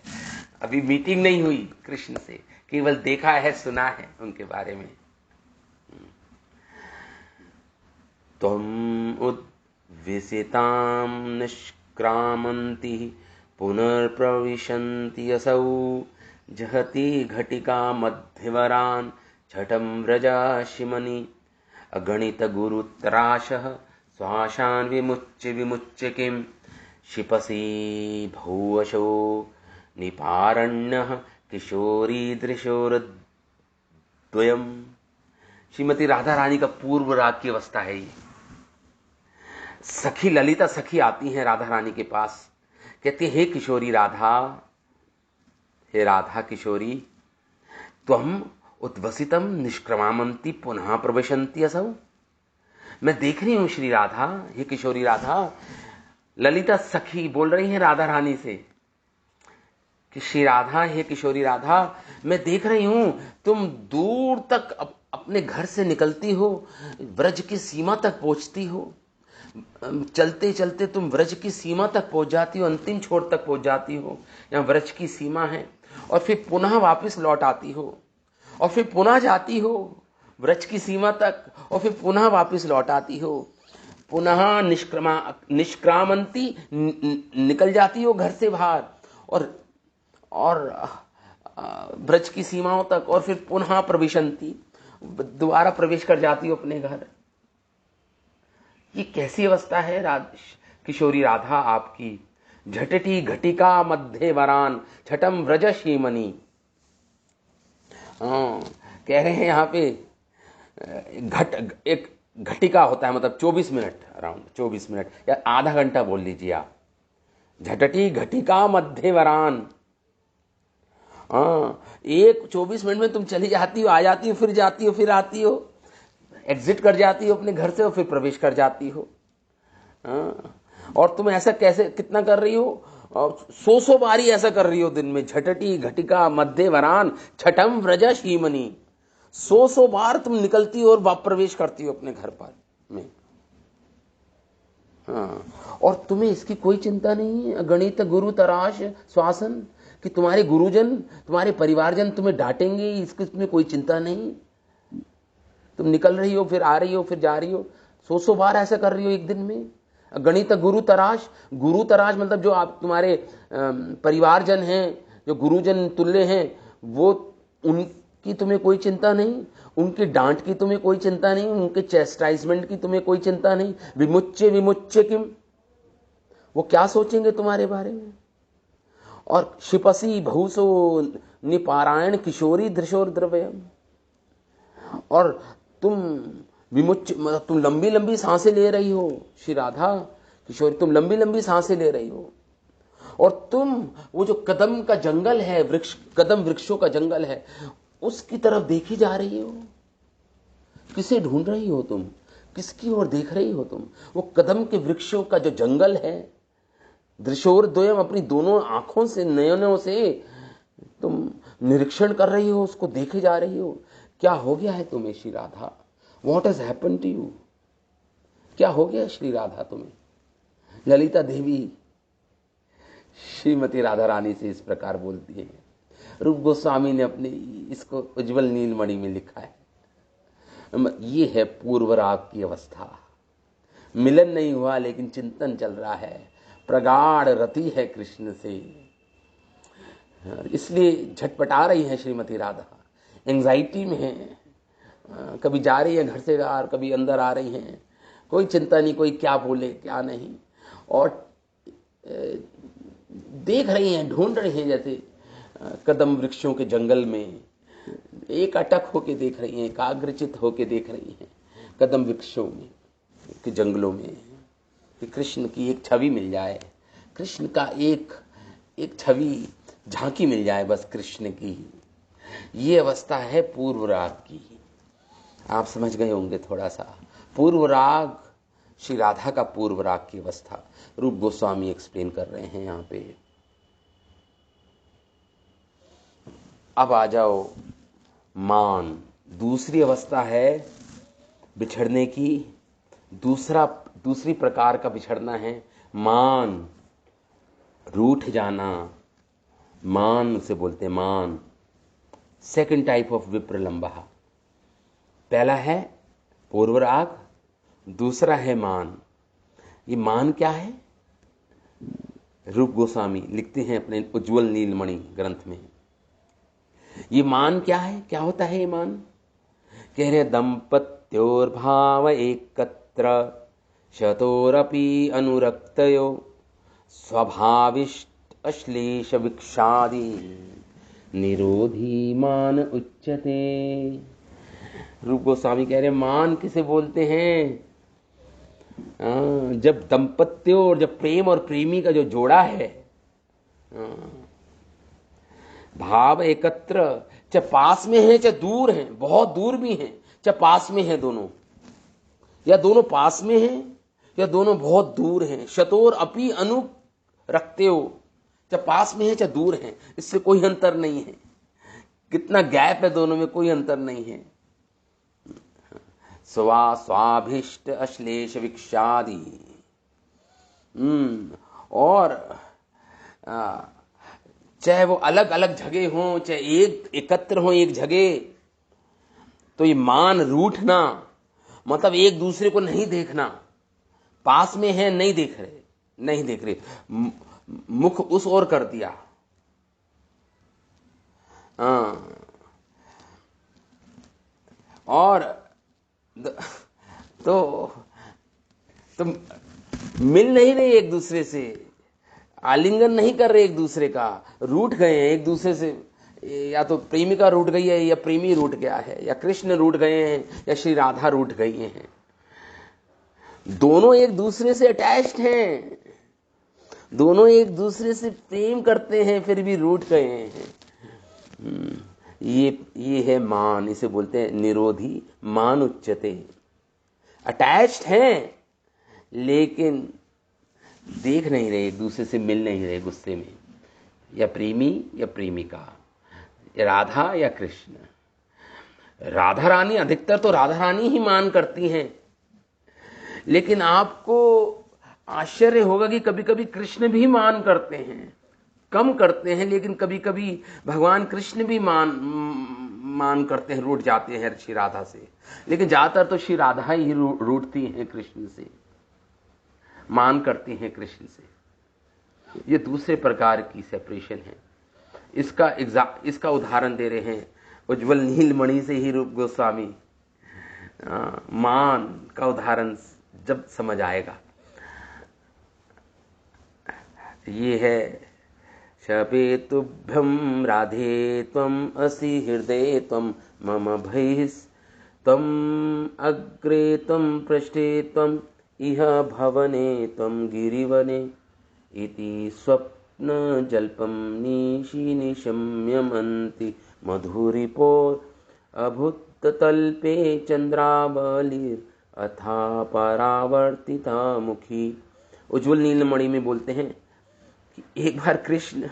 A: अभी मीटिंग नहीं हुई कृष्ण से, केवल देखा है, सुना है उनके बारे में। त्वम् उद्विसितां निष्क्रामन्ति पुनर्प्रविशन्ति असौ जहति घटिका मध्यवरान् छठं व्रजाशिमनि अगणित गुरुत्राशः श्वासान् विमुच्य विमुच्य किं शिपसि भौवशो निपारण्यः किशोरी दृशोरद्वयम्। श्रीमती राधा रानी का पूर्व राग की अवस्था है ये। सखी ललिता सखी आती हैं राधा रानी के पास, कहती हे किशोरी राधा, हे राधा किशोरी, त्वम उद्वसितम निष्क्रमामंती पुनः प्रविशन्ति असौ। मैं देख रही हूं श्री राधा, हे किशोरी राधा, ललिता सखी बोल रही हैं राधा रानी से कि श्री राधा, हे किशोरी राधा, मैं देख रही हूं तुम दूर तक अपने घर से निकलती हो, व्रज की सीमा तक पहुंचती हो, चलते चलते तुम व्रज की सीमा तक पहुंच जाती हो, अंतिम छोर तक पहुंच जाती हो, यहाँ व्रज की सीमा है, और फिर पुनः वापस लौट आती हो, और फिर पुनः जाती हो व्रज की सीमा तक, और फिर पुनः वापस लौट आती हो, पुनः निष्क्रामंती निकल जाती हो घर से बाहर और ब्रज की सीमाओं तक, और फिर पुनः प्रविशंती, दोबारा प्रवेश कर जाती हो अपने घर। ये कैसी अवस्था है किशोरी राधा आपकी। झटटी घटिका मध्य वरान छठम व्रज शीमनी। कह रहे हैं यहां पे एक घटिका होता है, मतलब 24 मिनट, अराउंड 24 मिनट या आधा घंटा बोल लीजिए आप। झटटी घटिका मध्य वरान, एक 24 मिनट में तुम चली जाती हो, आ जाती हो, फिर जाती हो, फिर आती हो, एग्जिट कर जाती हो अपने घर से और फिर प्रवेश कर जाती हो। और तुम ऐसा कैसे कितना कर रही हो? 100 बारी ऐसा कर रही हो दिन में। झटटी घटिका मध्य वरान छठम व्रज शीमनी, 100 बार तुम निकलती हो और वाप प्रवेश करती हो अपने घर पर में। और तुम्हें इसकी कोई चिंता नहीं है। गणित गुरु तराश श्वासन, कि तुम्हारे गुरुजन, तुम्हारे परिवारजन तुम्हें डांटेंगे, इसकी तुम्हें कोई चिंता नहीं। तुम निकल रही हो, फिर आ रही हो, फिर जा रही हो, 100 बार ऐसा कर रही हो एक दिन में। गणित गुरु तराश, गुरु तराश मतलब जो आप तुम्हारे परिवारजन हैं, जो गुरुजन तुल्य हैं, वो उनकी तुम्हें कोई चिंता नहीं, उनकी डांट की तुम्हें कोई चिंता नहीं, उनके चेस्टाइजमेंट की तुम्हें कोई चिंता नहीं। विमुच्य विमुच्य किम, वो क्या सोचेंगे तुम्हारे बारे में। और शिपसी बहुसो निपारायण किशोरी धृशोर द्रव्यम, और तुम विमुच्य मतलब तुम लंबी लंबी सांसें ले रही हो श्री राधा किशोरी, तुम लंबी लंबी सांसें ले रही हो, और तुम वो जो कदम का जंगल है, वृक्ष, कदम वृक्षों का जंगल है, उसकी तरफ देखी जा रही हो। किसे ढूंढ रही हो तुम, किसकी ओर देख रही हो तुम? वो कदम के वृक्षों का जो जंगल है, दृशोर द्वयम, अपनी दोनों आंखों से, नयनों से तुम निरीक्षण कर रही हो, उसको देखे जा रही हो। क्या हो गया है तुम्हें Shri Radha? What has happen to you? क्या हो गया श्री राधा तुम्हें? ललिता देवी श्रीमती राधा रानी से इस प्रकार बोलती है। रूप गोस्वामी ने अपने इसको उज्जवल नीलमणि में लिखा है। ये है पूर्व राग की अवस्था। मिलन नहीं हुआ लेकिन चिंतन चल रहा है, प्रगाढ़ रति है कृष्ण से, इसलिए झटपटा रही है श्रीमती राधा, एंजाइटी में है। कभी जा रही है घर से बाहर, कभी अंदर आ रही हैं, कोई चिंता नहीं, कोई क्या बोले क्या नहीं, और देख रही हैं, ढूंढ रही हैं, जैसे कदम वृक्षों के जंगल में एक अटक होके देख रही हैं, एकाग्रचित होके देख रही हैं कदम वृक्षों में के जंगलों में, कि कृष्ण की एक छवि मिल जाए, कृष्ण का एक छवि झांकी मिल जाए बस कृष्ण की। ये अवस्था है पूर्व राग की। आप समझ गए होंगे थोड़ा सा। पूर्व राग, श्री राधा का पूर्व राग की अवस्था रूप गोस्वामी एक्सप्लेन कर रहे हैं यहां पे। अब आ जाओ मान, दूसरी अवस्था है बिछड़ने की। दूसरी प्रकार का बिछड़ना है मान, रूठ जाना, मान से बोलते मान। सेकंड टाइप ऑफ विप्रलंबा। पहला है पूर्व राग, दूसरा है मान। ये मान क्या है? रूप गोस्वामी लिखते हैं अपने उज्ज्वल नीलमणि ग्रंथ में। ये मान क्या है, क्या होता है ये मान? कह रहे दंपत्योर्भाव एकत्र शतोरपि अनुरक्तयो स्वभाविष्ट अश्लेष विक्षादि निरोधी मान उच्यते। रूप गोस्वामी कह रहे मान किसे बोलते हैं? जब दंपत्य और जब प्रेम और प्रेमी का जो जोड़ा है, भाव एकत्र, चाहे पास में है चाहे दूर है, बहुत दूर भी हैं, चाहे पास में है दोनों, या दोनों पास में हैं या दोनों बहुत दूर हैं। शतोर अपि अनु रखते हो, चाहे पास में है चाहे दूर है, इससे कोई अंतर नहीं है। कितना गैप है दोनों में, कोई अंतर नहीं है। स्वाभिष्ट अश्लेष विक्षादि। और चाहे वो अलग अलग जगह हों चाहे एक एकत्र हों एक जगह, तो ये मान रूठना मतलब एक दूसरे को नहीं देखना। पास में है नहीं देख रहे, मुख उस ओर कर दिया। और तो मिल नहीं रहे एक दूसरे से, आलिंगन नहीं कर रहे एक दूसरे का, रूठ गए हैं एक दूसरे से। या तो प्रेमिका रूठ गई है या प्रेमी रूठ गया है, या कृष्ण रूठ गए हैं या श्री राधा रूठ गई हैं। दोनों एक दूसरे से अटैच्ड हैं, दोनों एक दूसरे से प्रेम करते हैं, फिर भी रूठ गए हैं। ये है मान, इसे बोलते हैं निरोधी मान उच्यते। अटैच्ड हैं लेकिन देख नहीं रहे एक दूसरे से, मिल नहीं रहे गुस्से में, या प्रेमी या प्रेमिका, या राधा या कृष्ण। राधा रानी, अधिकतर तो राधा रानी ही मान करती हैं, लेकिन आपको आश्चर्य होगा कि कभी कभी कृष्ण भी मान करते हैं, कम करते हैं, लेकिन कभी कभी भगवान कृष्ण भी मान करते हैं, रूठ जाते हैं श्री राधा से। लेकिन ज्यादातर तो श्री राधा ही रूठती हैं कृष्ण से, मान करती हैं कृष्ण से। ये दूसरे प्रकार की सेपरेशन है। इसका उदाहरण दे रहे हैं उज्ज्वल नीलमणि से ही रूप गोस्वामी। मान का उदाहरण जब समझ आएगा। ये है शपे तुभ्यं राधे त्वं असि हृदये त्वं मम भैस्तम अग्रे त्वं पृष्ठे त्वं इह भवने त्वं गिरिवने इति स्वप्न जल्पं निशि निशम्यमन्ति मधुरिपोर अभुततल्पे चंद्रावलीर अथा परावर्तिता मुखी। उज्ज्वल नीलमणि में बोलते हैं कि एक बार कृष्ण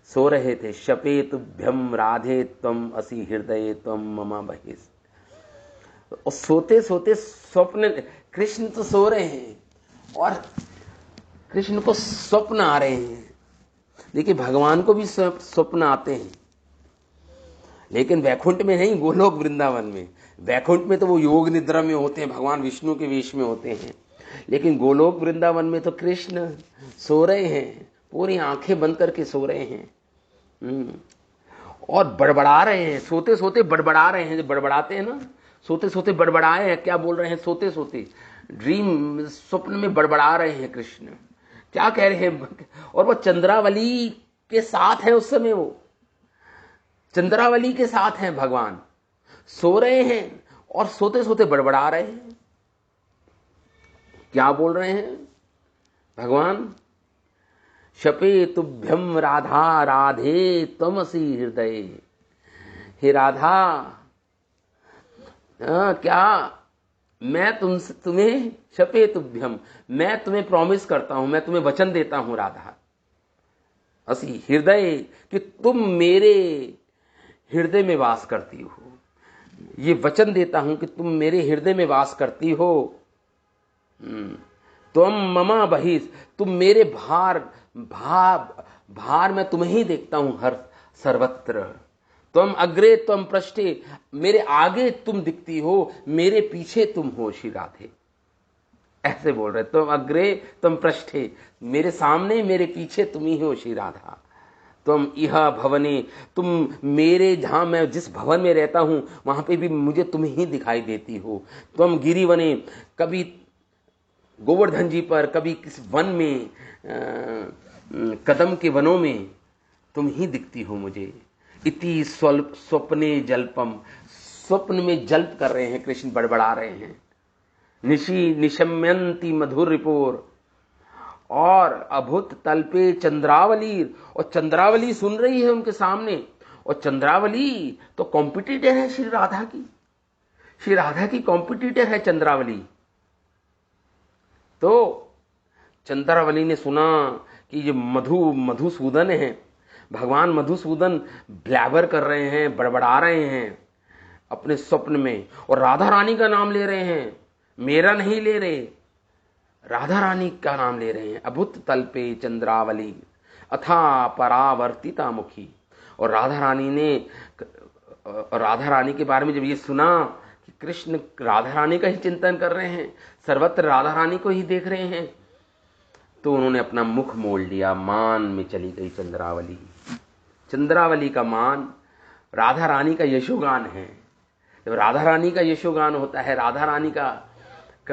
A: सो रहे थे। शपे तुभ्यं राधे त्वं असि हृदये त्वं मम बहिस्। और सोते सोते स्वप्न, कृष्ण तो सो रहे हैं और कृष्ण को स्वप्न आ रहे हैं। देखिए भगवान को भी स्वप्न आते हैं, लेकिन वैकुंठ में नहीं, गोलोक वृंदावन में। वैकुंठ में तो वो योग निद्रा में होते हैं, भगवान विष्णु के वेश में होते हैं, लेकिन गोलोक वृंदावन में तो कृष्ण सो रहे हैं, पूरी आंखें बंद करके सो रहे हैं और बड़बड़ा रहे हैं। सोते सोते बड़बड़ा रहे हैं, जो बड़बड़ाते हैं ना, सोते सोते बड़बड़ाए हैं। क्या बोल रहे हैं? सोते सोते ड्रीम, स्वप्न में बड़बड़ा रहे हैं कृष्ण। क्या कह रहे हैं? और वो चंद्रावली के साथ है उस समय, वो चंद्रावली के साथ हैं भगवान, सो रहे हैं और सोते सोते बड़बड़ा रहे हैं। क्या बोल रहे हैं भगवान? शपे तुभ्यं राधा राधे त्वमसि हृदये। हे राधा, क्या मैं तुम्हें शपे तुभ्यम, मैं तुम्हें प्रॉमिस करता हूं, मैं तुम्हें वचन देता हूं राधा, असी हृदय, कि तुम मेरे हृदय में वास करती हो। ये वचन देता हूं कि तुम मेरे हृदय में वास करती हो। तुम ममा बहिस, तुम मेरे भार में तुम्हें ही देखता हूं हर सर्वत्र। तुम अग्रे तुम पृष्ठे, मेरे आगे तुम दिखती हो, मेरे पीछे तुम हो श्री राधे। ऐसे बोल रहे, तुम अग्रे तुम पृष्ठे, मेरे सामने मेरे पीछे तुम ही हो श्री राधा। तुम इह भवने, तुम मेरे, जहां मैं जिस भवन में रहता हूं वहां पे भी मुझे तुम ही दिखाई देती हो। तुम गिरिवने, कभी गोवर्धन जी पर, कभी किस वन में, कदम के वनों में तुम ही दिखती हो मुझे। इति स्वप्ने जल्पम, स्वप्न में जल्प कर रहे हैं कृष्ण, बड़बड़ा रहे हैं। निशी निशम्यंती मधुर रिपोर, और अभुत तलपे चंद्रावली, और चंद्रावली सुन रही है उनके सामने। और चंद्रावली तो कॉम्पिटिटर है श्री राधा की, श्री राधा की कॉम्पिटिटर है चंद्रावली। तो चंद्रावली ने सुना कि ये मधुसूदन है, भगवान मधुसूदन ब्लैबर कर रहे हैं, बड़बड़ा रहे हैं अपने स्वप्न में, और राधा रानी का नाम ले रहे हैं, मेरा नहीं ले रहे, राधा रानी का नाम ले रहे हैं। अभुत तल्पे चंद्रावली अथा परावर्तिता मुखी। और राधा रानी के बारे में जब ये सुना कि कृष्ण राधा रानी का ही चिंतन कर रहे हैं, सर्वत्र राधा रानी को ही देख रहे हैं, तो उन्होंने अपना मुख मोड़ लिया, मान में चली गई चंद्रावली। चंद्रावली का मान राधा रानी का यशोगान है। जब राधा रानी का यशोगान होता है, राधा रानी का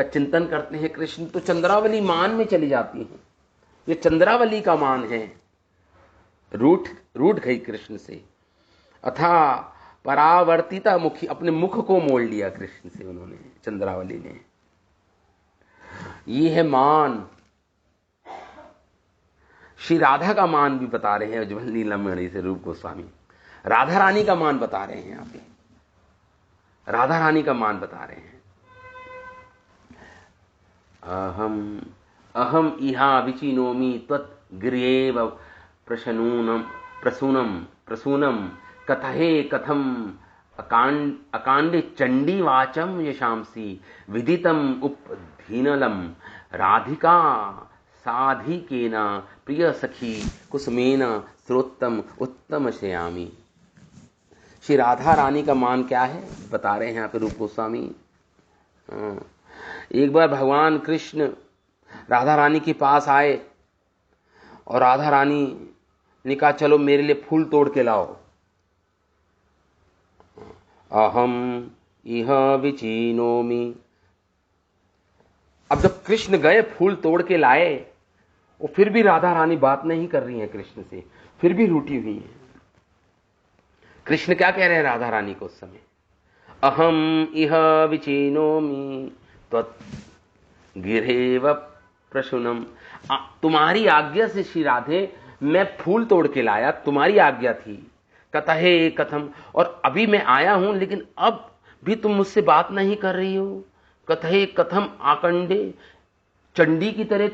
A: चिंतन करते हैं कृष्ण, तो चंद्रावली मान में चली जाती है। ये चंद्रावली का मान है, रूठ गई कृष्ण से। अथा परावर्तिता मुखी, अपने मुख को मोड़ लिया कृष्ण से उन्होंने, चंद्रावली ने। ये है मान। श्री राधा का मान भी बता रहे हैं उज्ज्वल नीलमणि से रूप गोस्वामी, राधा रानी का मान बता रहे हैं। यहाँ पे राधा रानी का मान बता रहे हैं। अहम इहा विचिनोमि त्वत् गिर्येव प्रसूनम कथहे कथम अकांडे चंडी वाचम यशांसी विदितम उपधीनलम राधिका साधिकेना प्रिय सखी कुसुमेन श्रोत्तम उत्तम श्यामी। श्री राधा रानी का मान क्या है बता रहे हैं यहाँ पे रूप गोस्वामी। एक बार भगवान कृष्ण राधा रानी के पास आए और राधा रानी ने कहा चलो मेरे लिए फूल तोड़ के लाओ। अहम इह विचिनोमि। अब जब कृष्ण गए फूल तोड़ के लाए, और फिर भी राधा रानी बात नहीं कर रही है कृष्ण से, फिर भी रूठी हुई है। कृष्ण क्या कह रहे हैं राधा रानी को उस समय? अहम इह विचिनोमि त्वत् गिरेव प्रसूनम। तुम्हारी आज्ञा से श्री राधे मैं फूल तोड़ के लाया, तुम्हारी आज्ञा थी। कथहे कथम, और अभी मैं आया हूं लेकिन अब भी तुम मुझसे बात नहीं कर रही हो। कथहे कथम आकंडे, चंडी की तरह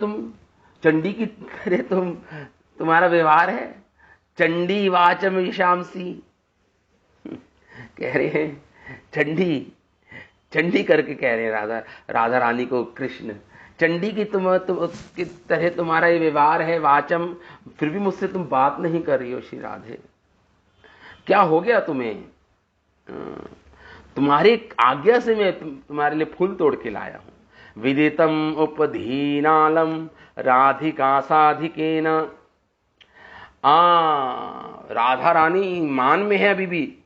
A: तुम्हारा व्यवहार है। चंडी वाचम विशामसी, कह रहे हैं चंडी करके कह रहे हैं राधा रानी को कृष्ण, चंडी की की तरह तुम्हारा ये व्यवहार है। वाचम, फिर भी मुझसे तुम बात नहीं कर रही हो श्री राधे, क्या हो गया तुम्हें? तुम्हारी आज्ञा से मैं तुम्हारे लिए फूल तोड़ के लाया हूं। विदितम उपधीनालम राधिका साधिकेन। राधा रानी मान में है अभी भी।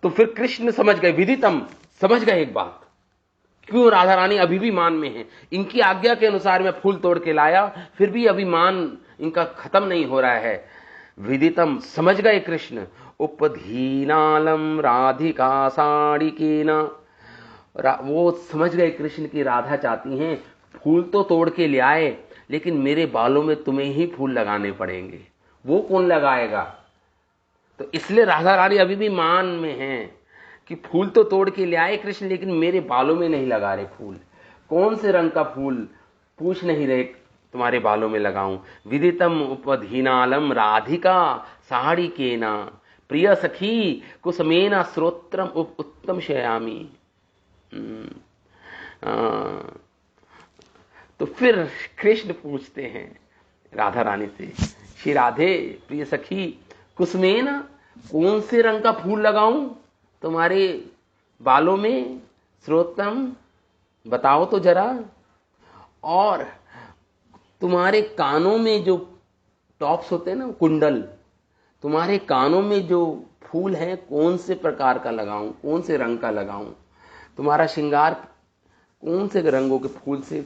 A: तो फिर कृष्ण समझ गए, विदितम समझ गए एक बात, क्यों राधा रानी अभी भी मान में है। इनकी आज्ञा के अनुसार मैं फूल तोड़ के लाया, फिर भी अभी मान इनका खत्म नहीं हो रहा है। विदितम समझ गए कृष्ण। उपधीनालम राधिका साड़िकेना, वो समझ गए कृष्ण की राधा चाहती हैं फूल तो तोड़ के ले आए, लेकिन मेरे बालों में तुम्हें ही फूल लगाने पड़ेंगे। वो कौन लगाएगा? तो इसलिए राधा रानी अभी भी मान में है कि फूल तो तोड़ के ले आए कृष्ण, लेकिन मेरे बालों में नहीं लगा रहे फूल। कौन से रंग का फूल पूछ नहीं रहे तुम्हारे बालों में लगाऊं। विदितम उपधीनालम राधिका साड़ी केना प्रिय सखी कुसुमेना श्रोत्रम उत्तम शयामी। तो फिर कृष्ण पूछते हैं राधा रानी से, श्री राधे प्रिय सखी कुसुमेना, कौन से रंग का फूल लगाऊं तुम्हारे बालों में? श्रोत्रम, बताओ तो जरा। और तुम्हारे कानों में जो टॉप्स होते हैं ना, कुंडल, तुम्हारे कानों में जो फूल है कौन से प्रकार का लगाऊं, कौन से रंग का लगाऊं, तुम्हारा श्रृंगार कौन से रंगों के फूल से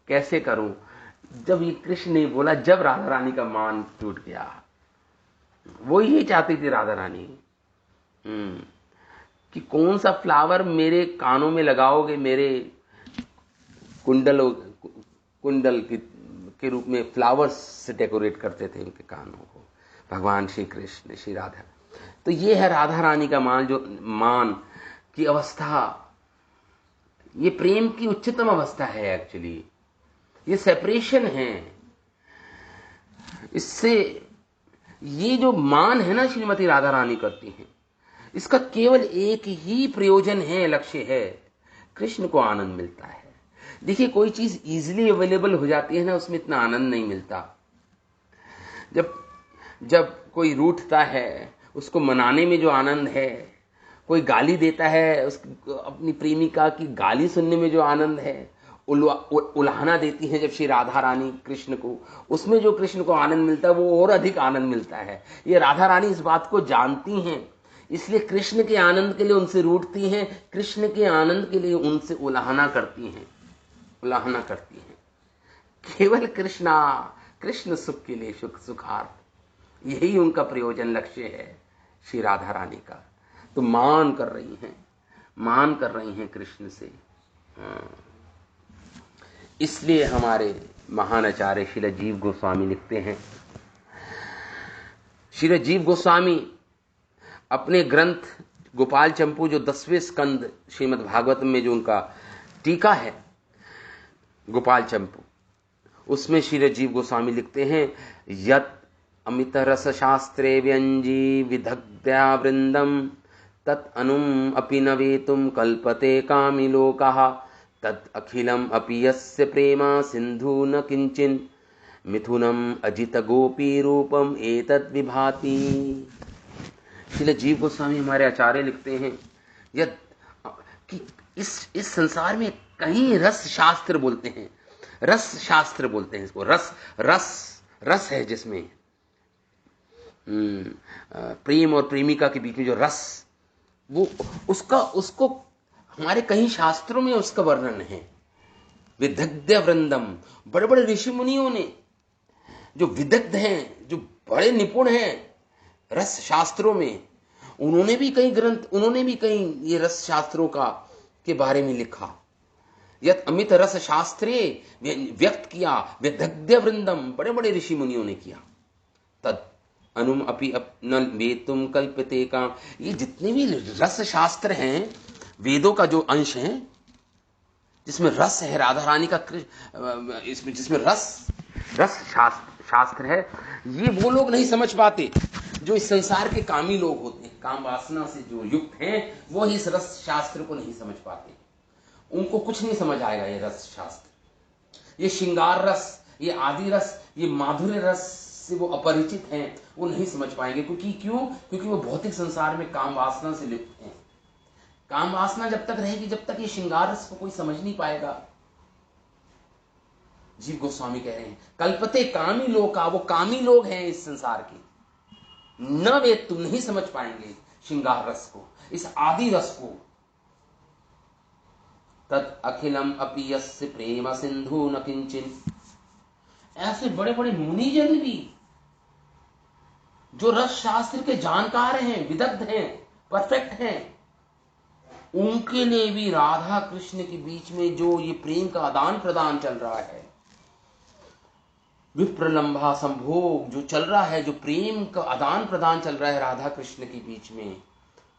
A: कैसे करूं। जब ये कृष्ण ने बोला, जब राधा रानी का मान टूट गया। वो यही चाहती थी राधा रानी कि कौन सा फ्लावर मेरे कानों में लगाओगे, मेरे कुंडल के रूप में फ्लावर्स से डेकोरेट करते थे उनके कानों को भगवान श्री कृष्ण, श्री राधा। तो ये है राधा रानी का मान, जो मान की अवस्था, ये प्रेम की उच्चतम अवस्था है। एक्चुअली ये सेपरेशन है। इससे ये जो मान है ना श्रीमती राधा रानी करती हैं, इसका केवल एक ही प्रयोजन है, लक्ष्य है, कृष्ण को आनंद मिलता है। देखिए, कोई चीज इजीली अवेलेबल हो जाती है ना, उसमें इतना आनंद नहीं मिलता। जब कोई रूठता है, उसको मनाने में जो आनंद है, कोई गाली देता है, अपनी प्रेमिका की गाली सुनने में जो आनंद है, उल्हाना देती है जब श्री राधा रानी कृष्ण को, उसमें जो कृष्ण को आनंद मिलता है वो और अधिक आनंद मिलता है। ये राधा रानी इस बात को जानती हैं, इसलिए कृष्ण के आनंद के लिए उनसे रूठती हैं, कृष्ण के आनंद के लिए उनसे उल्हाना करती हैं। केवल कृष्ण सुख के लिए, सुखार्थ, यही उनका प्रयोजन, लक्ष्य है श्री राधा रानी का। तो मान कर रही हैं कृष्ण से। इसलिए हमारे महान आचार्य श्रील जीव गोस्वामी लिखते हैं, श्रील जीव गोस्वामी अपने ग्रंथ गोपाल चंपू, जो 10वें स्कंद श्रीमद् भागवत में जो उनका टीका है गोपाल चंपू, उसमें श्रील जीव गोस्वामी लिखते हैं, यत् अमित रस शास्त्रे व्यंजी विदग्ध्या वृंदम तत् अनुम अपि न वेतुम कल्पते कामी लोकः तत् अखिलम अपि यस्य प्रेमा सिंधु न किंचिन मिथुनम अजित गोपी रूपम एतत् विभाति। श्रील जीव गोस्वामी हमारे आचार्य लिखते हैं कि इस संसार में कहीं रस शास्त्र बोलते हैं, इसको रस है, जिसमें प्रेम और प्रेमिका के बीच में जो रस, वो उसको हमारे कहीं शास्त्रों में उसका वर्णन है। विदग्ध वृंदम, बड़े बड़े ऋषि मुनियों ने, जो विदग्ध हैं, जो बड़े निपुण हैं रस शास्त्रों में, उन्होंने भी कई ये रस शास्त्रों के बारे में लिखा। यत अमित रस शास्त्रे व्यक्त किया, विदग्ध वृंदम, बड़े बड़े ऋषि मुनियों ने किया। तद अनुम अपि न वेतुम कल्पते का, ये जितने भी रस शास्त्र हैं, वेदों का जो अंश है जिसमें रस है, राधा रानी का इसमें जिसमें रस शास्त्र है, ये वो लोग नहीं समझ पाते जो इस संसार के कामी लोग होते हैं, काम वासना से जो युक्त हैं, वो इस रस शास्त्र को नहीं समझ पाते। उनको कुछ नहीं समझ आएगा ये रस शास्त्र, ये श्रृंगार रस, ये आदि रस, ये माधुर्य रस से वो अपरिचित हैं, वो नहीं समझ पाएंगे। क्योंकि वो भौतिक संसार में काम वासना से लिप्त हैं। काम वासना जब तक रहेगी, जब तक ये श्रृंगार रस को कोई समझ नहीं पाएगा। जीव गोस्वामी कह रहे हैं, कल्पते कामी लोका, वो कामी लोग हैं इस संसार के, न वे तुम नहीं समझ पाएंगे श्रृंगार रस को, इस आदि रस को। तत् अखिलम अपि यस्य प्रेम सिंधु न किंचिन, ऐसे बड़े बड़े मुनिजन भी जो रस शास्त्र के जानकार हैं, विदग्ध हैं, परफेक्ट हैं, उनके लिए भी राधा कृष्ण के बीच में जो ये प्रेम का आदान प्रदान चल रहा है, विप्रलंबा संभोग जो चल रहा है, जो प्रेम का आदान प्रदान चल रहा है राधा कृष्ण के बीच में,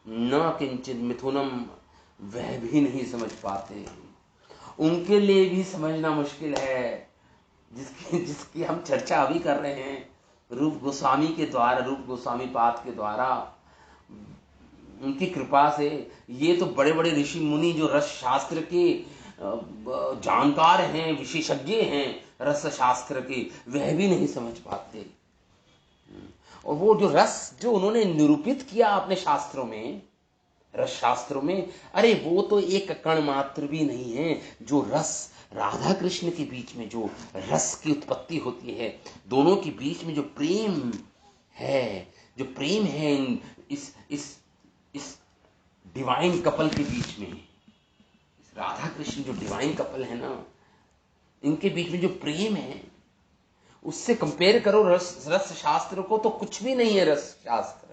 A: न किंचित मिथुनम, वह भी नहीं समझ पाते। उनके लिए भी समझना मुश्किल है, जिसकी हम चर्चा अभी कर रहे हैं, रूप गोस्वामी के द्वारा, रूप गोस्वामी पाद के द्वारा, उनकी कृपा से ये तो बड़े बड़े ऋषि मुनि जो रस शास्त्र के जानकार हैं, विशेषज्ञ हैं रस शास्त्र के, वह भी नहीं समझ पाते। और वो जो रस जो उन्होंने निरूपित किया अपने शास्त्रों में, रस शास्त्रों में, अरे वो तो एक कण मात्र भी नहीं है जो रस राधा कृष्ण के बीच में जो रस की उत्पत्ति होती है, दोनों के बीच में जो प्रेम है, इस डिवाइन कपल के बीच में, इस राधा कृष्ण जो डिवाइन कपल है ना, इनके बीच में जो प्रेम है, उससे कंपेयर करो रस शास्त्र को तो कुछ भी नहीं है। रस शास्त्र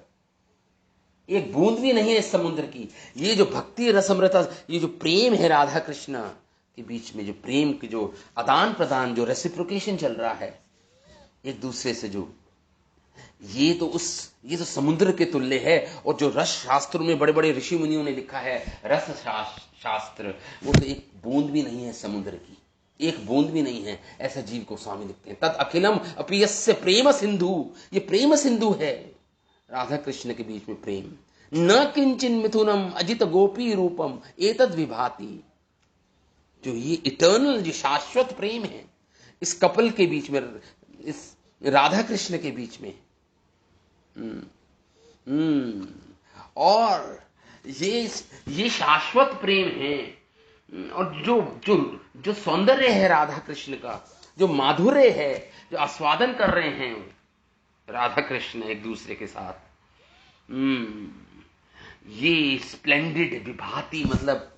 A: एक बूंद भी नहीं है इस समुद्र की। ये जो भक्ति रसमृता, ये जो प्रेम है राधा कृष्ण के बीच में, जो प्रेम की जो आदान प्रदान, जो रेसिप्रोकेशन चल रहा है एक दूसरे से, जो ये तो समुद्र के तुल्य है। और जो रस शास्त्रों में बड़े बड़े ऋषि मुनियों ने लिखा है रस शास्त्र, वो तो एक बूंद भी नहीं है समुद्र की, एक बूंद भी नहीं है। ऐसा जीव को स्वामी लिखते हैं। तद अखिलम अपियस्य प्रेम सिंधु, ये प्रेम सिंधु है राधा कृष्ण के बीच में प्रेम। न किंचिन मिथुनम अजित गोपी रूपम एतद विभाति, जो ये इटर्नल, जो शाश्वत प्रेम है इस कपल के बीच में, इस राधा कृष्ण के बीच में। और ये शाश्वत प्रेम है। और जो सौंदर्य है राधा कृष्ण का, जो माधुर्य है, जो आस्वादन कर रहे हैं राधा कृष्ण एक दूसरे के साथ, ये स्प्लेंडिड विभाति, मतलब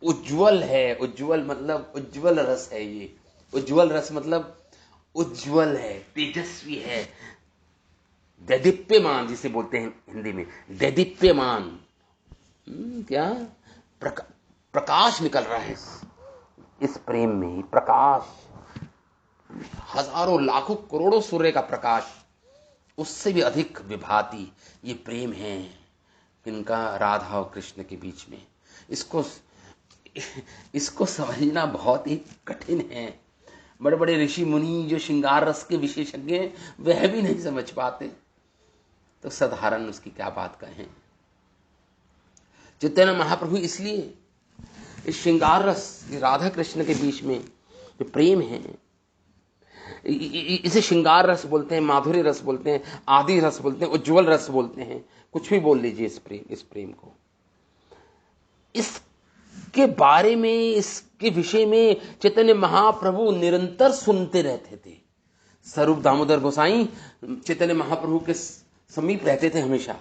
A: उज्जवल है। उज्जवल मतलब उज्जवल रस है। ये उज्जवल रस मतलब उज्जवल है, तेजस्वी है, दैदीप्यमान जिसे बोलते हैं हिंदी में, दैदीप्यमान। क्या प्रकाश निकल रहा है इस प्रेम में, प्रकाश, हजारों लाखों करोड़ों सूर्य का प्रकाश, उससे भी अधिक विभाति ये प्रेम है इनका राधा और कृष्ण के बीच में। इसको समझना बहुत ही कठिन है। बड़े बड़े ऋषि मुनि जो श्रृंगार रस के विशेषज्ञ हैं, वह भी नहीं समझ पाते, तो साधारण उसकी क्या बात कहें। चैतन्य महाप्रभु इसलिए इस श्रृंगार रस, राधा कृष्ण के बीच में जो प्रेम है, इसे श्रृंगार रस बोलते हैं, माधुर्य रस बोलते हैं, आदि रस बोलते हैं, उज्जवल रस बोलते हैं, कुछ भी बोल लीजिए इस प्रेम को। इसके बारे में, इसके विषय में चैतन्य महाप्रभु निरंतर सुनते रहते थे। स्वरूप दामोदर गोसाई चैतन्य महाप्रभु के समीप रहते थे हमेशा,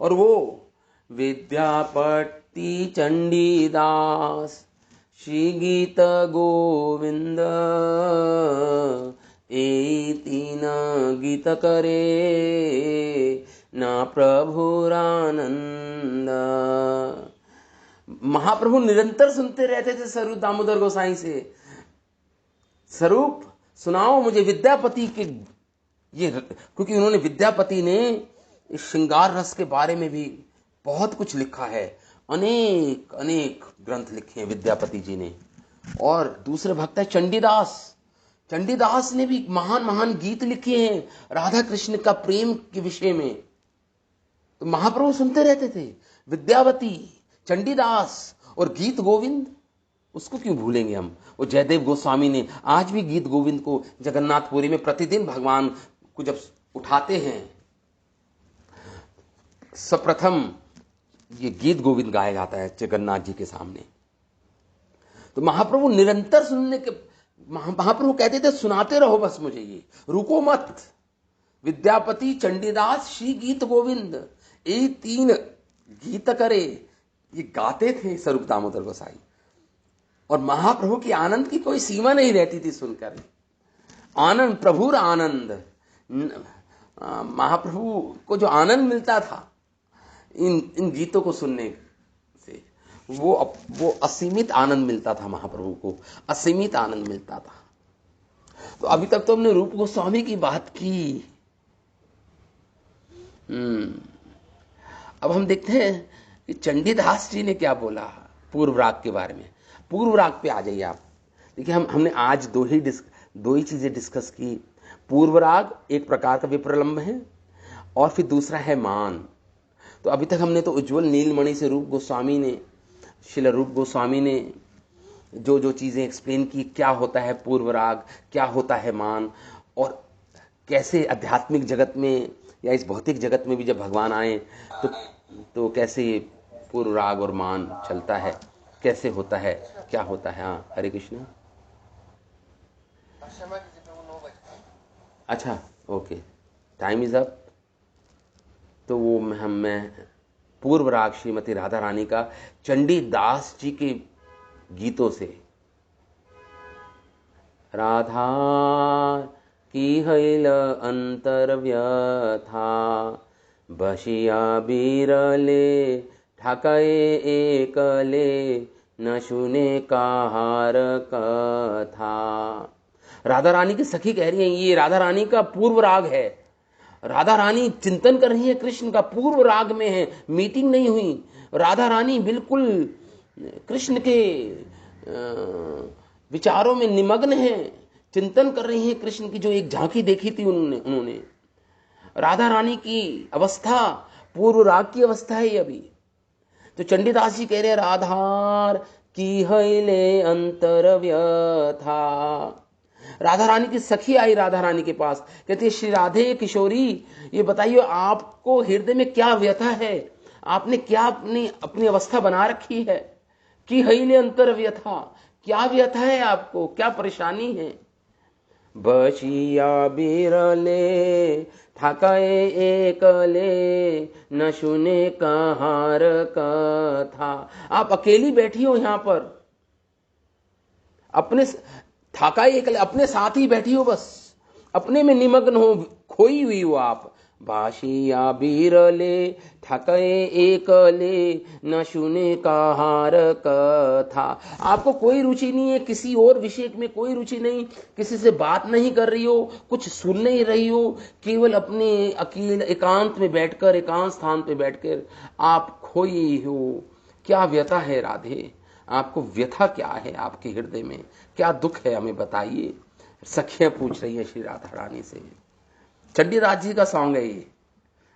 A: और वो विद्यापति चंडीदास श्री गीत गोविंद ए तीन गीत करे ना प्रभुरानंद। महाप्रभु निरंतर सुनते रहते थे स्वरूप दामोदर गोसाई से, स्वरूप सुनाओ मुझे विद्यापति के ये, क्योंकि उन्होंने, विद्यापति ने इस श्रृंगार रस के बारे में भी बहुत कुछ लिखा है, अनेक अनेक ग्रंथ लिखे हैं विद्यापति जी ने। और दूसरे भक्त है चंडीदास। चंडीदास ने भी महान महान गीत लिखे हैं राधा कृष्ण का प्रेम के विषय में। तो महाप्रभु सुनते रहते थे। विद्यापति, चंडीदास और गीत गोविंद, उसको क्यों भूलेंगे हम। वो जयदेव गोस्वामी ने आज भी गीत गोविंद को जगन्नाथपुरी में प्रतिदिन भगवान को जब उठाते हैं, सर्वप्रथम ये गीत गोविंद गाया जाता है जगन्नाथ जी के सामने। तो महाप्रभु निरंतर सुनने के, महाप्रभु कहते थे सुनाते रहो बस मुझे, ये रुको मत। विद्यापति, चंडीदास, श्री गीत गोविंद, ये तीन गीत करे, ये गाते थे स्वरूप दामोदर गोसाई। और महाप्रभु की आनंद की कोई सीमा नहीं रहती थी सुनकर। आनंद, प्रभुर आनंद, महाप्रभु को जो आनंद मिलता था इन गीतों को सुनने से, वो असीमित आनंद मिलता था महाप्रभु को, असीमित आनंद मिलता था। तो अभी तक तो हमने रूप गोस्वामी की बात की। अब हम देखते हैं कि चंडीदास जी ने क्या बोला पूर्व राग के बारे में। पूर्व राग पे आ जाइए आप। देखिए, हमने आज दो ही चीजें डिस्कस की। पूर्व राग एक प्रकार का विप्रलंब है, और फिर दूसरा है मान। तो अभी तक हमने तो उज्जवल नीलमणि से रूप गोस्वामी ने, श्रील रूप गोस्वामी ने जो चीजें एक्सप्लेन की, क्या होता है पूर्व राग, क्या होता है मान, और कैसे आध्यात्मिक जगत में या इस भौतिक जगत में भी जब भगवान आए तो कैसे पूर्व राग और मान चलता है। कैसे होता है, क्या होता है। हाँ, हरे कृष्ण। अच्छा, ओके, टाइम इज अप। तो वो मैं पूर्व राग श्रीमती राधा रानी का चंडी दास जी के गीतों से। राधा की हैल अंतर व्यथा, बशिया बिरले ठाकए एकले, न सुने कहार कथा। राधा रानी की सखी कह रही है, ये राधा रानी का पूर्व राग है। राधा रानी चिंतन कर रही है कृष्ण का, पूर्व राग में है, मीटिंग नहीं हुई। राधा रानी बिल्कुल कृष्ण के विचारों में निमग्न है, चिंतन कर रही है कृष्ण की, जो एक झांकी देखी थी उन्होंने। राधा रानी की अवस्था पूर्व राग की अवस्था है अभी। तो चंडीदास जी कह रहे हैं, राधार की हैले अंतर व्यथा। राधा रानी की सखी आई राधा रानी के पास, कहती है, श्री राधे किशोरी, ये बताइए आपको हृदय में क्या व्यथा है, आपने क्या अपनी अवस्था बना रखी है। कि हैले अंतर व्यथा, क्या व्यथा है आपको, क्या परेशानी है। बचिया बिरले ठाकए एकले, न सुने कहार कथा। आप अकेली बैठी हो यहां पर, अपने ठाकाई एकले, अपने साथ ही बैठी हो, बस अपने में निमग्न हो, खोई हुई हो आप। बाशिया बिरले ठाकए एकले, न सुने कहार कथा। आपको कोई रुचि नहीं है, किसी और विषय में कोई रुचि नहीं, किसी से बात नहीं कर रही हो, कुछ सुन नहीं रही हो, केवल अपने अकेले एकांत में बैठकर, एकांत स्थान पे बैठकर आप खोई हो। क्या व्यथा है राधे, आपको व्यथा क्या है, आपके हृदय में क्या दुख है, हमें बताइए। सखियां पूछ रही है श्री राधा रानी से। चंडीदास जी का सॉन्ग है ये,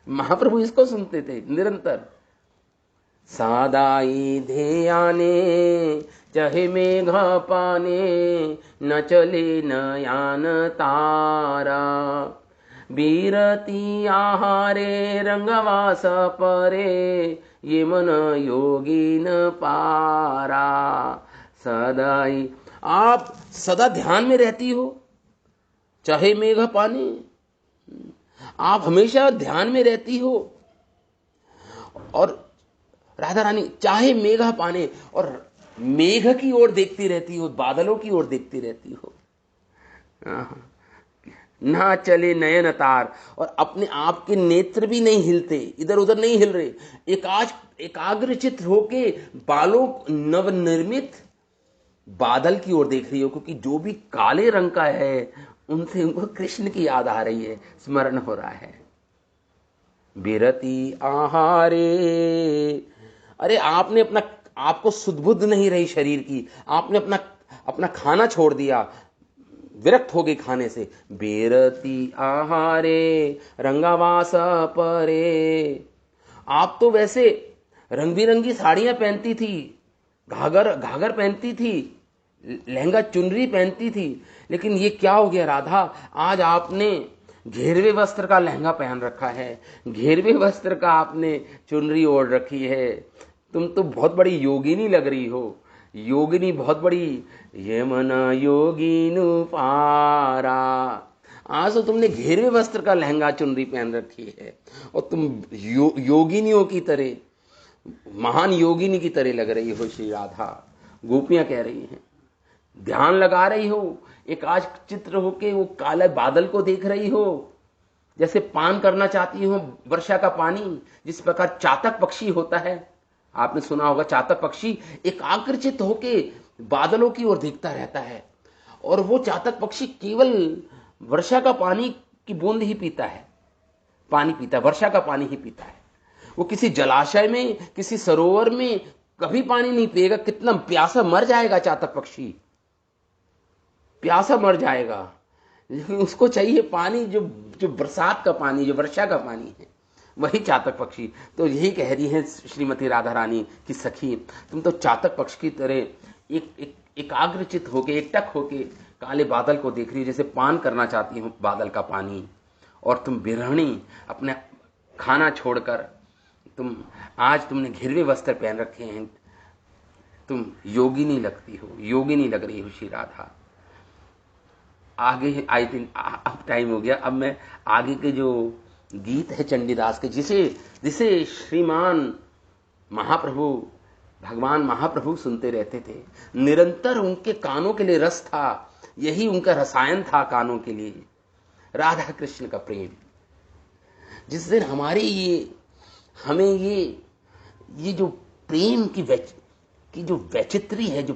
A: महाप्रभु इसको सुनते थे निरंतर। सादाई ध्याने चाहे मेघ पाने, न चले नयान तारा, बीरती आहारे रंगवास परे, ये मन योगी न पारा। सदाई, आप सदा ध्यान में रहती हो, चाहे मेघ पानी, आप हमेशा ध्यान में रहती हो। और राधा रानी चाहे मेघा पाने, और मेघ की ओर देखती रहती हो, बादलों की ओर देखती रहती हो। ना चले नयन तार, और अपने आप के नेत्र भी नहीं हिलते, इधर उधर नहीं हिल रहे, एकाग्रचित होके बालों नवनिर्मित बादल की ओर देख रही हो, क्योंकि जो भी काले रंग का है उनसे उनको कृष्ण की याद आ रही है, स्मरण हो रहा है। बिरती आहारे, अरे आपने अपना, आपको सुध-बुध नहीं रही शरीर की, आपने अपना खाना छोड़ दिया, विरक्त हो गई खाने से। बिरती आहारे रंगावास परे, आप तो वैसे रंग बिरंगी साड़ियां पहनती थी, घाघर पहनती थी, लहंगा चुनरी पहनती थी, लेकिन ये क्या हो गया राधा, आज आपने घेरवे वस्त्र का लहंगा पहन रखा है, घेरवे वस्त्र का आपने चुनरी ओढ़ रखी है। तुम तो बहुत बड़ी योगिनी लग रही हो, योगिनी बहुत बड़ी, यमना योगिनु पारा। आज तो तुमने घेरवे वस्त्र का लहंगा चुनरी पहन रखी है, और तुम योगिनियों की तरह, महान योगिनी की तरह लग रही हो श्री राधा। गोपियां कह रही हैं, ध्यान लगा रही हो, एक आज चित्र होके वो काले बादल को देख रही हो, जैसे पान करना चाहती हो वर्षा का पानी, जिस प्रकार चातक पक्षी होता है, आपने सुना होगा, चातक पक्षी एकाग्रचित होके बादलों की ओर देखता रहता है, और वो चातक पक्षी केवल वर्षा का पानी की बूंद ही पीता है, पानी पीता है, वर्षा का पानी ही पीता है। वो किसी जलाशय में, किसी सरोवर में कभी पानी नहीं पिएगा, कितना प्यासा मर जाएगा चातक पक्षी, प्यासा मर जाएगा, लेकिन उसको चाहिए पानी, जो बरसात का पानी, जो वर्षा का पानी है, वही चातक पक्षी। तो यही कह रही है श्रीमती राधा रानी की सखी, तुम तो चातक पक्षी की तरह एकाग्रचित होके, एकटक होके काले बादल को देख रही हो, जैसे पान करना चाहती हो बादल का पानी, और तुम बिरहणी, अपने खाना छोड़कर, तुमने घेरवे वस्त्र पहन रखे हैं, तुम योगिनी लगती हो, योगिनी लग रही हो श्री राधा। आगे आई थिंक अब टाइम हो गया, अब मैं आगे के जो गीत है चंडीदास के, जिसे श्रीमान महाप्रभु, भगवान महाप्रभु सुनते रहते थे, निरंतर उनके कानों के लिए रस था, यही उनका रसायन था कानों के लिए, राधा कृष्ण का प्रेम। जिस दिन हमें ये जो प्रेम की जो वैचित्री है, जो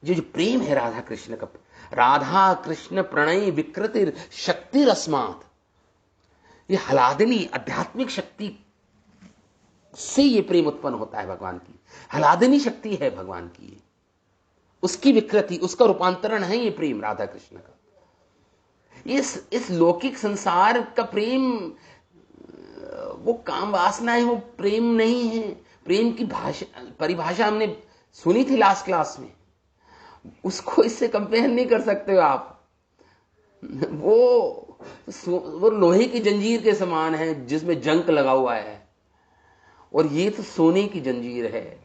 A: प्रेम है राधा कृष्ण का, राधा कृष्ण प्रणय विकृति शक्ति रस्मात, ये हलादिनी आध्यात्मिक शक्ति से ये प्रेम उत्पन्न होता है भगवान की, हलादिनी शक्ति है भगवान की, उसकी विकृति, उसका रूपांतरण है ये प्रेम राधा कृष्ण का। इस लौकिक संसार का प्रेम वो काम वासना है, वो प्रेम नहीं है। प्रेम की परिभाषा हमने सुनी थी लास्ट क्लास में, उसको इससे कंपेयर नहीं कर सकते हो आप। वो लोहे की जंजीर के समान है जिसमें जंक लगा हुआ है, और ये तो सोने की जंजीर है,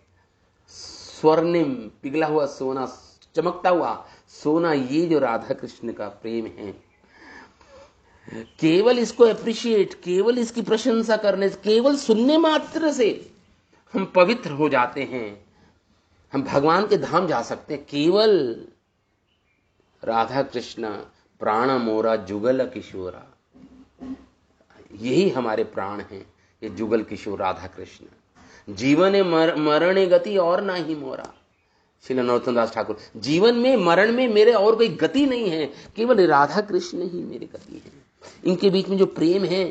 A: स्वर्णिम पिघला हुआ सोना, चमकता हुआ सोना, ये जो राधा कृष्ण का प्रेम है। केवल इसको अप्रिशिएट, केवल इसकी प्रशंसा करने से, केवल सुनने मात्र से हम पवित्र हो जाते हैं, हम भगवान के धाम जा सकते हैं। केवल राधा कृष्ण प्राण मोरा जुगल किशोरा, यही हमारे प्राण हैं, ये जुगल किशोर राधा कृष्ण। जीवन मरण गति और ना ही मोरा, श्री नरोत्तम दास ठाकुर। जीवन में मरण में मेरे और कोई गति नहीं है, केवल राधा कृष्ण ही मेरी गति है। इनके बीच में जो प्रेम है,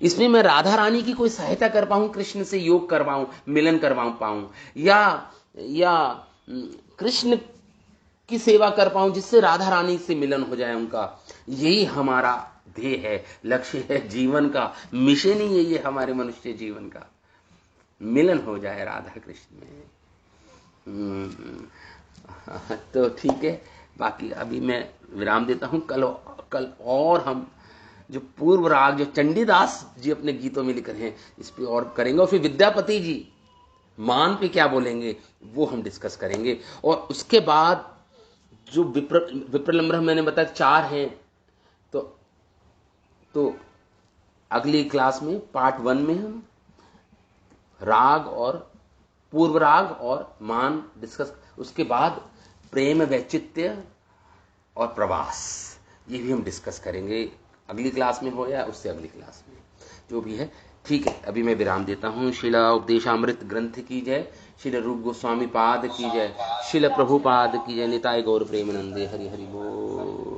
A: इसमें मैं राधा रानी की कोई सहायता कर पाऊं, कृष्ण से योग करवाऊं, मिलन करवा पाऊं, या कृष्ण की सेवा कर पाऊं जिससे राधा रानी से मिलन हो जाए उनका, यही हमारा ध्येय है, लक्ष्य है जीवन का, मिशन ही यही है हमारे मनुष्य जीवन का, मिलन हो जाए राधा कृष्ण में। तो ठीक है, बाकी अभी मैं विराम देता हूं। कल और हम जो पूर्व राग जो चंडीदास जी अपने गीतों में लिखे हैं इस पे और करेंगे, और फिर विद्यापति जी मान पे क्या बोलेंगे वो हम डिस्कस करेंगे। और उसके बाद जो विप्रलंबन मैंने बताया 4 हैं, तो अगली क्लास में पार्ट 1 में हम राग और पूर्व राग और मान डिस्कस, उसके बाद प्रेम वैचित्य और प्रवास, ये भी हम डिस्कस करेंगे अगली क्लास में हो या उससे अगली क्लास में, जो भी है। ठीक है, अभी मैं विराम देता हूँ। शिला उपदेशामृत ग्रंथ की जय, शिल रूप गोस्वामी पाद की जय, शिल प्रभुपाद की जय, निताय गौर प्रेमानंदे, हरि हरि बोल।